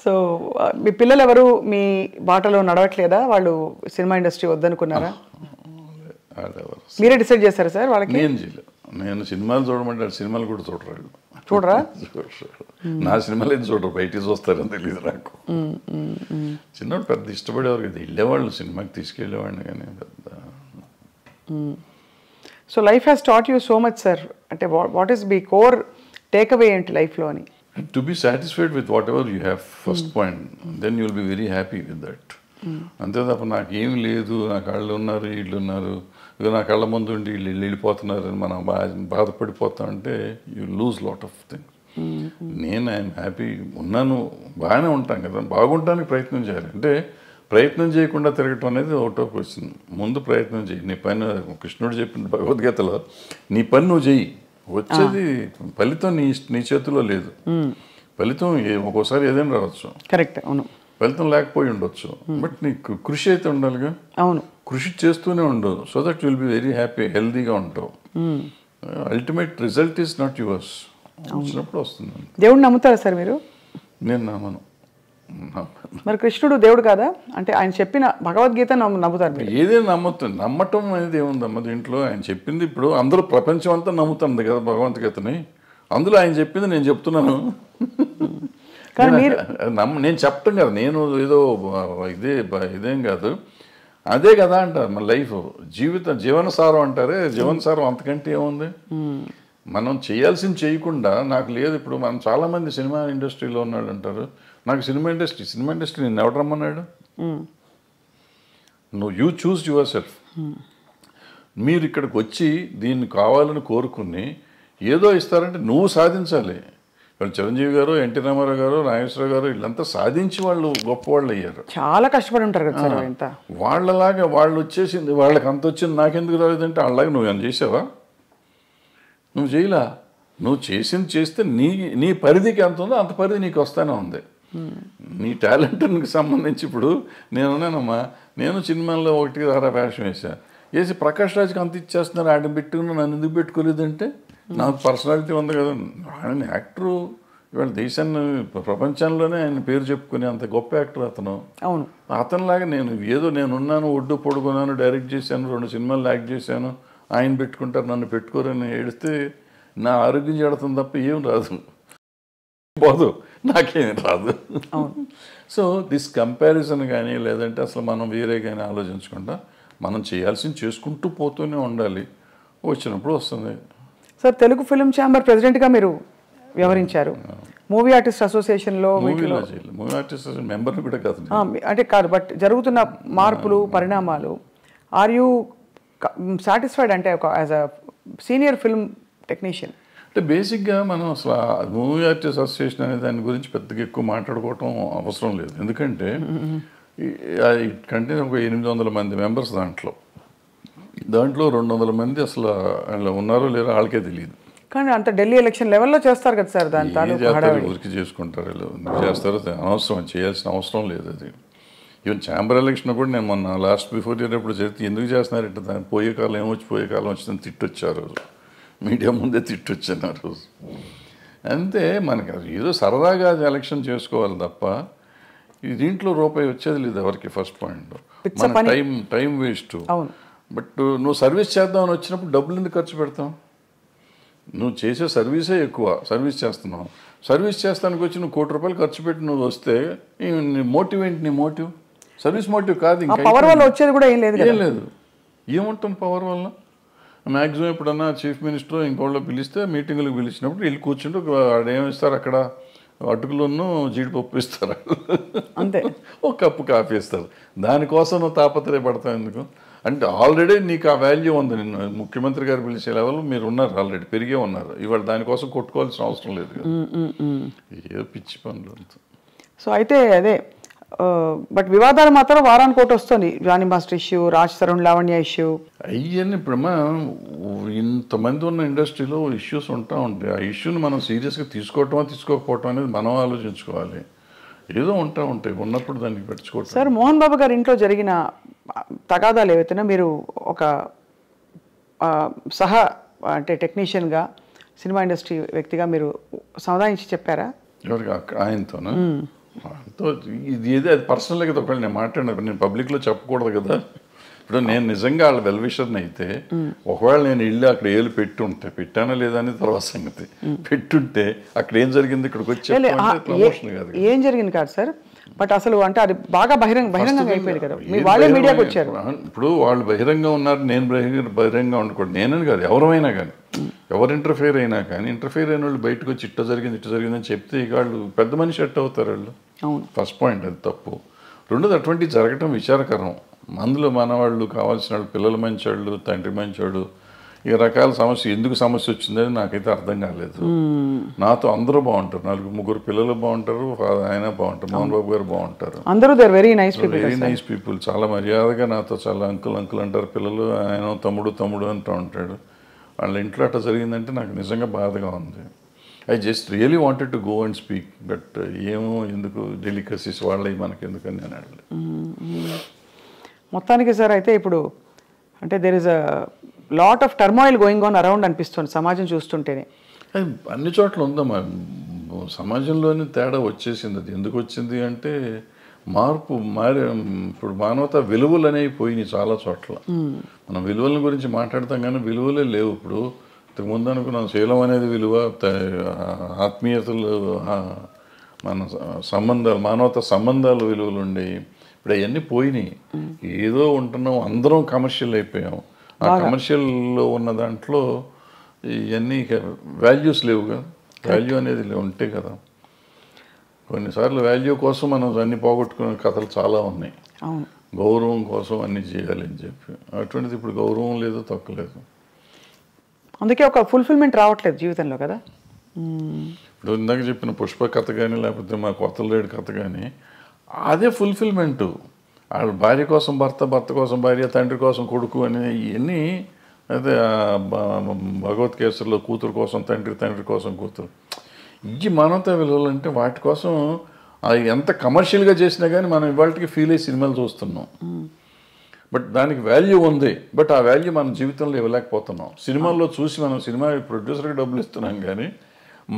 B: సో మీ పిల్లలు ఎవరు మీ బాటలో నడవట్లేదా? వాళ్ళు సినిమా ఇండస్ట్రీ వద్దనుకున్నారా? మీరే డిసైడ్ చేశారు సార్ వాళ్ళకి?
C: నేను చేయలేదు. నేను సినిమాలు చూడమంటే సినిమాలు కూడా చూడరు.
B: చూడరా?
C: నా సినిమాలు ఏం చూడరు, బయటికి చూస్తారని తెలియదు నాకు. చిన్నప్పుడు పెద్ద ఇష్టపడేవారు కదా, వెళ్ళేవాళ్ళు సినిమాకి తీసుకెళ్ళేవాడిని కానీ పెద్ద.
B: So life has taught you so much sir. అంటే వాట్ ఈస్ మీ కోర్ టేక్ అవే ఏంటి లైఫ్లో అని?
C: To be satisfied with whatever you have first point, then you will be very happy with that. అంతే తప్ప నాకేం లేదు, నా కళ్ళు ఉన్నారు వీళ్ళు ఉన్నారు, ఇక నా కళ్ళ ముందు ఉండి వీళ్ళు వెళ్ళిపోతున్నారని మనం బాధపడిపోతామంటే you lose lot of things. నేను ఐఎమ్ హ్యాపీ ఉన్నాను, బాగానే ఉంటాను కదా. బాగుంటానికి ప్రయత్నం చేయాలి. అంటే ప్రయత్నం చేయకుండా తిరగటం అనేది ఒకటోకి వచ్చింది. ముందు ప్రయత్నం చేయి, నీ పని. కృష్ణుడు చెప్పిన భగవద్గీతలో నీ పని నువ్వు చెయ్యి, వచ్చేది ఫలితం నీ చేతిలో లేదు. ఫలితం ఒక్కోసారి ఏదైనా రావచ్చు,
B: కరెక్ట్, అవును.
C: ఫలితం లేకపోయి ఉండొచ్చు, బట్ నీకు కృషి అయితే ఉండాలిగా.
B: అవును,
C: కృషి చేస్తూనే ఉండు, so that will be very happy, హెల్దీగా ఉంటావు. Ultimate result is not yours. వచ్చినప్పుడు వస్తుంది.
B: దేవుడిని నమ్ముతారా సార్ మీరు?
C: నేను నమ్మను.
B: మరి కృష్ణుడు దేవుడు కాదా? అంటే ఆయన చెప్పిన భగవద్గీత నమ్ముతారు?
C: ఏదైనా నమ్మటం అనేది ఏముందమ్మ దీంట్లో. ఆయన చెప్పింది ఇప్పుడు అందరూ ప్రపంచం అంతా నమ్ముతుంది కదా భగవద్గీతని, అందులో ఆయన చెప్పింది నేను చెప్తున్నాను. నేను చెప్పటం కదా, నేను ఏదో ఇదేం కాదు, అదే కదా అంటారు. మన లైఫ్ జీవనసారం అంటారే, జీవనసారం అంతకంటే ఏముంది. మనం చేయాల్సింది చేయకుండా నాకు లేదు. ఇప్పుడు మనం చాలామంది సినిమా ఇండస్ట్రీలో ఉన్నాడు అంటారు, నాకు సినిమా ఇండస్ట్రీ నేను ఎవరు రమ్మన్నాడు? నువ్వు యూ చూస్ యువర్ సెల్ఫ్. మీరు ఇక్కడికి వచ్చి దీన్ని కావాలని కోరుకుని ఏదో ఇస్తారంటే నువ్వు సాధించాలి. ఇప్పుడు చిరంజీవి గారు, ఎన్టీ రామారావు గారు, నాగేశ్వరరావు గారు వీళ్ళంతా సాధించి వాళ్ళు గొప్పవాళ్ళు అయ్యారు.
B: చాలా కష్టపడి ఉంటారు కదా సార్. ఇంత
C: వాళ్ళలాగా వాళ్ళు వచ్చేసింది, వాళ్ళకి అంత వచ్చింది నాకెందుకు రాలేదంటే వాళ్ళలాగా నువ్వు ఏమైనా చేసావా? నువ్వు చేయలా. నువ్వు చేస్తే నీ పరిధికి ఎంత ఉందో అంత పరిధి నీకు వస్తానే ఉంది. నీ టాలెంట్కి సంబంధించి ఇప్పుడు నేనున్నానమ్మా, నేను సినిమాల్లో 1 వేషం వేసి ప్రకాష్ రాజ్కి అంత ఇచ్చేస్తున్నారు, ఆడ పెట్టుకుని నన్ను ఎందుకు పెట్టుకోలేదంటే నాకు పర్సనాలిటీ ఉంది కదా. ఆయన యాక్టరు, ఇవాళ దేశాన్ని ప్రపంచంలోనే ఆయన పేరు చెప్పుకునే అంత గొప్ప యాక్టర్ అతను.
B: అవును,
C: అతనిలాగా నేనున్నాను, ఒడ్డు పొడుగున్నాను, డైరెక్ట్ చేశాను, 2 సినిమాలు యాక్ట్ చేశాను, ఆయన పెట్టుకుంటారు నన్ను పెట్టుకోరని ఏడిస్తే నా ఆరోగ్యం చెడుతుంది తప్ప ఏం రాదు, పోదు, నాకేం రాదు. సో దిస్ కంపారిజన్ కానీ లేదంటే అసలు మనం వేరే కానీ ఆలోచించకుండా మనం చేయాల్సింది చేసుకుంటూ పోతూనే ఉండాలి, వచ్చినప్పుడు వస్తుంది.
B: సార్ తెలుగు ఫిల్మ్ ఛాంబర్ ప్రెసిడెంట్గా మీరు వ్యవహరించారు. మూవీ ఆర్టిస్ట్ అసోసియేషన్లో మూవీ
C: ఆర్టిస్ట్ మెంబర్ని కూడా కాదు,
B: అంటే కాదు, బట్ జరుగుతున్న మార్పులు పరిణామాలు, ఆర్ యూ సాటిస్ఫైడ్? అంటే ఒక as a senior film technician.
C: అంటే బేసిక్గా మనం అసలు మూవీ ఆర్టిస్ట్ అసోసియేషన్ అనే దాని గురించి పెద్దగా ఎక్కువ మాట్లాడుకోవటం అవసరం లేదు. ఎందుకంటే కంటే ఒక 800 మంది మెంబర్స్ దాంట్లో 200 మంది అసలు వాళ్ళు ఉన్నారో లేరో వాళ్ళకే తెలియదు.
B: కానీ అంత ఢిల్లీ ఎలక్షన్ లెవెల్లో చేస్తారు కదా సార్, దాని తాలూకు
C: ఊరికి చేసుకుంటారు వీళ్ళు, చేస్తారో అనవసరం, చేయాల్సిన అవసరం లేదు అది. ఈవెన్ ఛాంబర్ ఎలక్షన్ కూడా నేను మొన్న లాస్ట్ బిఫోర్ ఇయర్ ఎప్పుడు చెప్తే ఎందుకు చేస్తున్నారంటే దాని పోయే కాలం ఏమొచ్చి పోయే కాలం వచ్చిందని తిట్టొచ్చారు, మీడియా ముందే తిట్టొచ్చాను ఆ రోజు. అంతే, మనకి ఏదో సరదాగా ఎలక్షన్ చేసుకోవాలి తప్ప దీంట్లో రూపాయి వచ్చేది లేదు ఎవరికి. ఫస్ట్ పాయింట్ మన టైం వేస్ట్. బట్ నువ్వు సర్వీస్ చేద్దామని వచ్చినప్పుడు డబ్బులు ఎందుకు ఖర్చు పెడతావు? నువ్వు చేసే సర్వీసే ఎక్కువ, సర్వీస్ చేస్తున్నావు. సర్వీస్ చేస్తానికి వచ్చి నువ్వు ₹1,00,00,000 ఖర్చు పెట్టి నువ్వు వస్తే నీ మోటివ్ ఏంటి? నీ మోటివ్ సర్వీస్ మోటివ్ కాదు. ఇంకా
B: పవర్ వల్ల వచ్చేది కూడా ఏం లేదు.
C: ఏముంటాం పవర్ వల్ల? మ్యాక్సిమం ఎప్పుడన్నా చీఫ్ మినిస్టర్ ఇంకోళ్ళు పిలిస్తే మీటింగులకు పిలిచినప్పుడు వీళ్ళు కూర్చుంటూ ఏమిస్తారు అక్కడ, అటుకులను జీడిపప్పు ఇస్తారు,
B: అంతే,
C: ఒక కప్పు కాఫీ ఇస్తారు. దానికోసం నువ్వు తాపత్రయపడతావు ఎందుకు? అంటే ఆల్రెడీ నీకు ఆ వాల్యూ ఉంది. నిన్ను ముఖ్యమంత్రి గారు పిలిచే లెవెల్ మీరు ఉన్నారు, ఆల్రెడీ పెరిగే ఉన్నారు. ఇవాళ దానికోసం కొట్టుకోవాల్సిన అవసరం లేదు కదా. ఏ పిచ్చి పనులు అంత.
B: సో అయితే అదే, బట్ వివాదాలు మాత్రం వారానికి ఒకటి వస్తుంది. Jani master issue, Raj Tarun Lavanya issue,
C: అవన్నీ ఇప్పుడమ్మా ఇంతమంది ఉన్న ఇండస్ట్రీలో ఇష్యూస్ ఉంటా ఉంటాయి. ఆ ఇష్యూని మనం సీరియస్గా తీసుకోకపోవటం అనేది మనం ఆలోచించుకోవాలి. ఏదో ఉంటాయి, ఉన్నప్పుడు దానికి పెట్టుకోవటం.
B: సార్, మోహన్ బాబు గారి ఇంట్లో జరిగిన తగాదాలు ఏవైతేనా మీరు ఒక అంటే టెక్నీషియన్గా, సినిమా ఇండస్ట్రీ వ్యక్తిగా మీరు సమాధానించి చెప్పారా?
C: ఎవరికి? ఆయనతోనా? ఇది ఏదో అది పర్సనల్గా కదా, ఒకవేళ నేను మాట్లాడినప్పుడు నేను పబ్లిక్లో చెప్పకూడదు కదా. ఇప్పుడు నేను నిజంగా వాళ్ళ వెల్విషర్ని అయితే ఒకవేళ నేను ఇల్లు అక్కడ ఏళ్ళు పెట్టుంటే, పెట్టానా లేదా అనేది తర్వాత సంగతి, పెట్టుంటే అక్కడ ఏం జరిగింది ఇక్కడికి వచ్చి ప్రమోషన్ కాదు,
B: ఏం జరిగింది కాదు సార్. బట్ అసలు అంటే అది బాగా బహిరంగంగా అయిపోయింది కదా, వాళ్ళే మీడియాకి వచ్చారు.
C: ఇప్పుడు వాళ్ళు బహిరంగంగా ఉన్నారు, నేను బహిరంగంగా ఉండకూడదు. నేనని కాదు, ఎవరైనా కానీ, ఎవరు ఇంటర్ఫియర్ అయినా కానీ, ఇంటర్ఫియర్ అయిన వాళ్ళు బయటకు వచ్చి ఇట్ట జరిగిందని చెప్తే ఇక వాళ్ళు పెద్ద మనిషి ఎట్ అవుతారు వాళ్ళు. ఫస్ట్ పాయింట్ అది తప్పు. రెండోది అటువంటివి జరగటం విచారకరం. అందులో మన వాళ్ళు కావాల్సిన వాళ్ళు, పిల్లలు మంచివాళ్ళు, తండ్రి మంచివాడు, ఈ రకాల సమస్య ఎందుకు సమస్య వచ్చిందని నాకైతే అర్థం కాలేదు. నాతో అందరూ బాగుంటారు, 4-3 పిల్లలు బాగుంటారు, ఆయన బాగుంటారు, మోహన్ బాబు గారు బాగుంటారు,
B: అందరూ వెరీ నైస్
C: పీపుల్. చాలా మర్యాదగా నాతో చాలా అంకుల్ అంటారు పిల్లలు, ఆయన తమ్ముడు అంటూ ఉంటాడు. వాళ్ళ ఇంట్లో అట్లా జరిగిందంటే నాకు నిజంగా బాధగా ఉంది. I just really wanted to go and speak, but ఏమో ఎందుకు డెలికసీస్ వాళ్ళవి మనకి ఎందుకని నేను అడగలేదు.
B: మొత్తానికి సార్ అయితే ఇప్పుడు అంటే there is a lot of turmoil going on around అనిపిస్తుంది సమాజం చూస్తుంటేనే.
C: అన్ని చోట్ల ఉందమ్మా, సమాజంలోనే తేడా వచ్చేసింది. అది ఎందుకు వచ్చింది అంటే మార్పు ఇప్పుడు మానవతా విలువలు అనేవి పోయినాయి చాలా చోట్ల. మనం విలువల గురించి మాట్లాడతాం కానీ విలువలే లేవు. ఇప్పుడు ఇంతకుముందు అనుకున్నాం శీలం అనేది విలువ, ఆత్మీయతలు, మన సంబంధాలు, మానవతా సంబంధాలు విలువలు ఉండేవి. ఇప్పుడు అవన్నీ పోయినాయి. ఏదో ఉంటున్నాం, అందరం కమర్షియల్ అయిపోయాం. ఆ కమర్షియల్లో ఉన్న దాంట్లో ఇవన్నీ వాల్యూస్ లేవు కదా. వాల్యూ అనేది ఉంటే కదా. కొన్నిసార్లు వాల్యూ కోసం మనం అన్ని పోగొట్టుకునే కథలు చాలా ఉన్నాయి. గౌరవం కోసం అన్ని చేయాలి అని చెప్పి, అటువంటిది ఇప్పుడు గౌరవం లేదు, తక్కువలేదు.
B: అందుకే ఒక ఫుల్ఫిల్మెంట్ రావట్లేదు జీవితంలో కదా.
C: ఇప్పుడు ఇందాక చెప్పిన పుష్ప కథ కానీ, లేకపోతే మా కొత్తలేడు కథ కానీ, అదే ఫుల్ఫిల్మెంటు. వాళ్ళ భార్య కోసం భర్త, భర్త కోసం భార్య, తండ్రి కోసం కొడుకు అని ఇవన్నీ. అయితే భగవద్గీతలో కూతురు కోసం తండ్రి, తండ్రి కోసం కూతురు, ఇవి మానవతా విలువలు. అంటే వాటి కోసం అది ఎంత కమర్షియల్గా చేసినా కానీ మనం ఇవాళకి ఫీల్ అయ్యి సినిమాలు చూస్తున్నాం. బట్ దానికి వాల్యూ ఉంది, బట్ ఆ వాల్యూ మన జీవితంలో ఇవ్వలేకపోతున్నాం. సినిమాల్లో చూసి మనం సినిమా ప్రొడ్యూసర్కి డబ్బులు ఇస్తున్నాం కానీ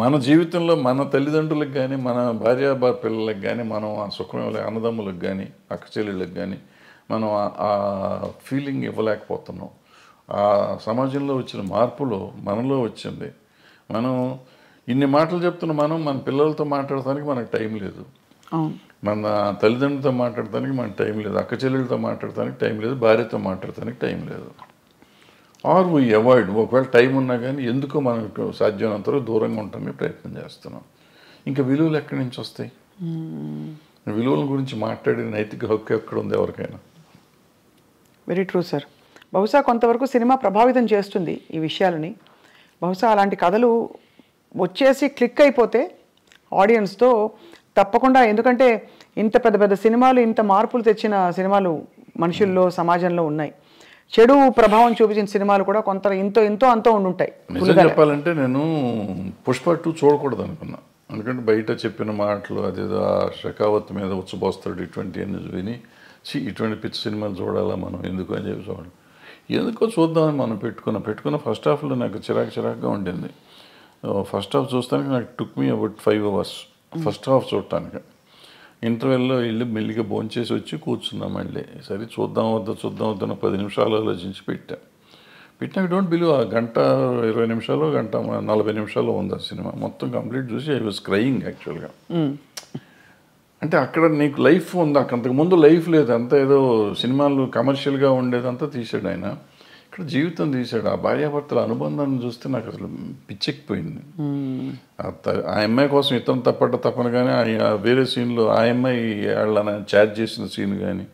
C: మన జీవితంలో మన తల్లిదండ్రులకు కానీ, మన భార్య పిల్లలకు కానీ, మనం ఆ సుఖం అన్నదమ్ములకు కానీ, అక్క చెల్లెళ్ళకి కానీ మనం ఆ ఫీలింగ్ ఇవ్వలేకపోతున్నాం. ఆ సమాజంలో వచ్చిన మార్పులో మనలో వచ్చింది. మనం ఇన్ని మాటలు చెప్తున్న మన పిల్లలతో మాట్లాడటానికి మనకు టైం లేదు, మన తల్లిదండ్రులతో మాట్లాడటానికి మనకు టైం లేదు, అక్క చెల్లెళ్ళతో మాట్లాడటానికి టైం లేదు, భార్యతో మాట్లాడటానికి టైం లేదు. Are we avoid. ఒకవేళ టైం ఉన్నా కానీ ఎందుకో మనకు సాధ్యమైనంత వరకు దూరంగా ఉండటానికి ప్రయత్నం చేస్తున్నాం. ఇంకా విలువలు ఎక్కడి నుంచి వస్తాయి? విలువల గురించి మాట్లాడే నైతిక హక్కు ఎక్కడ ఉంది ఎవరికైనా?
B: Very true sir. బహుశా కొంతవరకు సినిమా ప్రభావితం చేస్తుంది ఈ విషయాలని. బహుశా అలాంటి కథలు వచ్చేసి క్లిక్ అయిపోతే ఆడియన్స్తో తప్పకుండా, ఎందుకంటే ఇంత పెద్ద పెద్ద సినిమాలు ఇంత మార్పులు తెచ్చిన సినిమాలు మనుషుల్లో సమాజంలో ఉన్నాయి. చెడు ప్రభావం చూపించిన సినిమాలు కూడా కొంత ఎంతో అంతో ఉండుంటాయి.
C: నిజం చెప్పాలంటే నేను పుష్ప 2 చూడకూడదు అనుకున్నా. ఎందుకంటే బయట చెప్పిన మాటలు అదేదో ఆ షకావత్ మీద ఉచ్చబోస్తాడు ఇటువంటి అన్ని విని ఇటువంటి పిచ్చి సినిమాలు చూడాలా మనం ఎందుకు అని చెప్పి చూడండి. ఎందుకో చూద్దామని మనం పెట్టుకున్న ఫస్ట్ హాఫ్లో నాకు చిరాకుగా ఉండింది. ఫస్ట్ హాఫ్ చూస్తానికి నాకు took me about 5 hours first half చూడటానికి. ఇంటర్వెల్లో వెళ్ళి మెల్లిగా భోంచేసి వచ్చి కూర్చున్నాం. మళ్ళీ సరే చూద్దాం వద్దా 10 నిమిషాలు ఆలోచించి పెట్టినా డోంట్ బిలీవ్ ఆ గంట 20 నిమిషాలు గంట 40 నిమిషాలు ఉంది ఆ సినిమా మొత్తం కంప్లీట్ చూసి ఐ వాజ్ క్రయింగ్ యాక్చువల్గా. అంటే అక్కడ నీకు లైఫ్ ఉంది, అంతకుముందు లైఫ్ లేదు, అంతా ఏదో సినిమాలు కమర్షియల్గా ఉండేదంతా తీసాడు ఆయన. ఇక్కడ జీవితం తీసాడు. ఆ భార్యాభర్తల అనుబంధాన్ని చూస్తే నాకు అసలు పిచ్చెక్కిపోయింది. ఆ అమ్మాయి కోసం ఇతను తప్పనగానే వేరే సీన్లో ఆ అమ్మాయి వాళ్ళని చార్జ్ చేసిన సీన్ కానీ,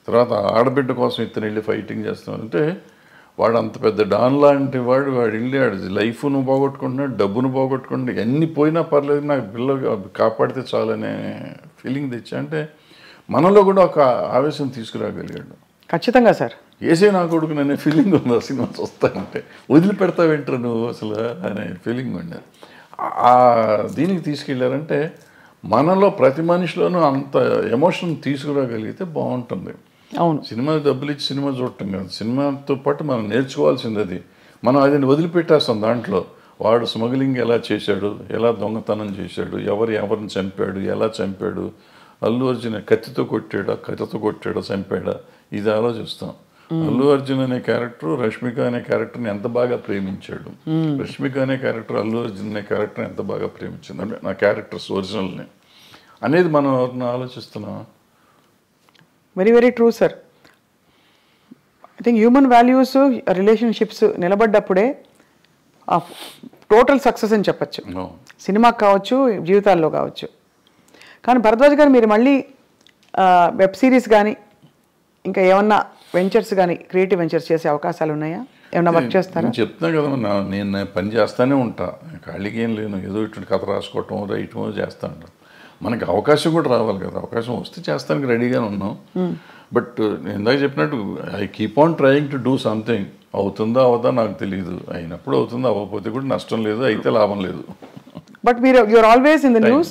C: తర్వాత ఆడబిడ్డ కోసం ఇతను వెళ్ళి ఫైటింగ్ చేస్తున్నాడు. అంటే వాడు అంత పెద్ద డాన్ లాంటి వాడు వెళ్ళి లైఫ్ను పోగొట్టుకుంటున్నాడు, డబ్బును పోగొట్టుకుంటున్నాడు, ఎన్ని పోయినా పర్లేదు నాకు పిల్ల కాపాడితే చాలనే ఫీలింగ్ తెచ్చా. అంటే మనలో కూడా ఒక ఆవేశం తీసుకురాగలిగాడు.
B: ఖచ్చితంగా సార్.
C: ఏసే నా కొడుకు అనే ఫీలింగ్ ఉంది ఆ సినిమా చూస్తానంటే. వదిలిపెడతావేంటారు నువ్వు అసలు అనే ఫీలింగ్ ఉండేది. ఆ దీనికి తీసుకెళ్ళారంటే మనలో ప్రతి మనిషిలోనూ అంత ఎమోషన్ తీసుకురాగలిగితే బాగుంటుంది.
B: అవును,
C: సినిమా డబ్బులు ఇచ్చి సినిమా చూడటం కాదు, సినిమాతో పాటు మనం నేర్చుకోవాల్సింది అది. మనం అది వదిలిపెట్టేస్తాం. దాంట్లో వాడు స్మగ్లింగ్ ఎలా చేశాడు, ఎలా దొంగతనం చేశాడు, ఎవరిని చంపాడు, ఎలా చంపాడు, అల్లు అర్జున్ కత్తితో కొట్టాడా చంపాడా, ఇది ఆలోచిస్తాం. అల్లు అర్జున్ అనే క్యారెక్టర్ రష్మిక అనే క్యారెక్టర్ని ఎంత బాగా ప్రేమించాడు, రష్మిక అనే క్యారెక్టర్ అల్లు అర్జున్ అనే క్యారెక్టర్ని ఎంత బాగా ప్రేమించింది, అంటే నా క్యారెక్టర్స్ ఒరిజినల్ని అనేది మనం ఎవరిని ఆలోచిస్తున్నాం.
B: Very very true sir. I think human values relationships నిలబడ్డప్పుడే టోటల్ సక్సెస్ అని చెప్పచ్చు. సినిమాకి కావచ్చు, జీవితాల్లో కావచ్చు. కానీ భరద్వాజ్ గారు మీరు మళ్ళీ వెబ్ సిరీస్ కానీ ఇంకా ఏమన్నా వెంచర్స్ కానీ క్రియేటివ్ వెంచర్స్ చేసే అవకాశాలు ఉన్నాయా? ఏమన్నా వర్క్ చేస్తారా?
C: చెప్తున్నా కదా, నేను పని చేస్తానే ఉంటా, ఖాళీకి ఏం లేను. ఏదో ఇటువంటి కథ రాసుకోవటం రైటమో చేస్తా ఉంటాను. మనకి అవకాశం కూడా రావాలి కదా, అవకాశం వస్తే చేస్తానికి రెడీగానే ఉన్నాం. బట్ నేను ఇందాక చెప్పినట్టు I keep on trying to do something. అవుతుందా అవదా నాకు తెలియదు, అయినప్పుడు అవుతుందా, అవ్వకపోతే కూడా నష్టం లేదు, అయితే లాభం లేదు.
B: But you're always in the news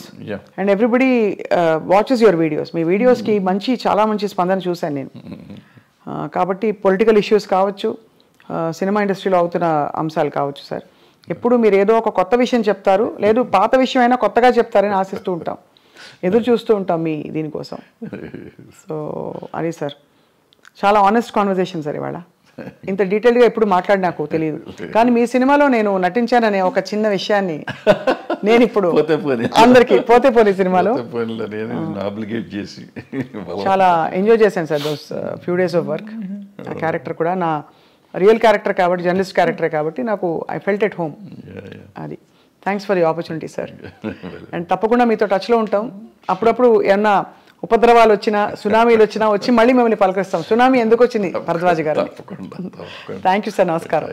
B: and everybody watches your videos. మీ వీడియోస్కి చాలా మంచి స్పందన చూశాను నేను. కాబట్టి పొలిటికల్ ఇష్యూస్ కావచ్చు, సినిమా ఇండస్ట్రీలో అవుతున్న అంశాలు కావచ్చు సార్, ఎప్పుడు మీరు ఏదో ఒక కొత్త విషయం చెప్తారు, లేదు పాత విషయం అయినా కొత్తగా చెప్తారని ఆశిస్తూ ఉంటాం, ఎదురు చూస్తూ ఉంటాం మీ దీనికోసం. సో అది సార్, చాలా ఆనెస్ట్ కాన్వర్జేషన్ సార్ ఇవాళ. ఇంత డీటెయిల్గా ఎప్పుడు మాట్లాడి నాకు తెలియదు. కానీ మీ సినిమాలో నేను నటించాననే ఒక చిన్న విషయాన్ని నేను ఇప్పుడు అందరికి పోతే సినిమాలో చాలా ఎంజాయ్ చేశాను sir. Those few days of work. ఆ క్యారెక్టర్ కూడా నా రియల్ క్యారెక్టర్ కాబట్టి, జర్నలిస్ట్ క్యారెక్టర్ కాబట్టి నాకు ఐ ఫెల్ట్ ఎట్ హోమ్. అది thanks for the opportunity sir. And తప్పకుండా మీతో టచ్లో ఉంటాం. అప్పుడప్పుడు ఏమన్నా ఉపద్రవాలు వచ్చినా, సునామీలు వచ్చినా వచ్చి మళ్ళీ మిమ్మల్ని పలకరిస్తాం. సునామీ ఎందుకు వచ్చింది భరద్వాజ్ గారు? Thank you sir. నమస్కారం.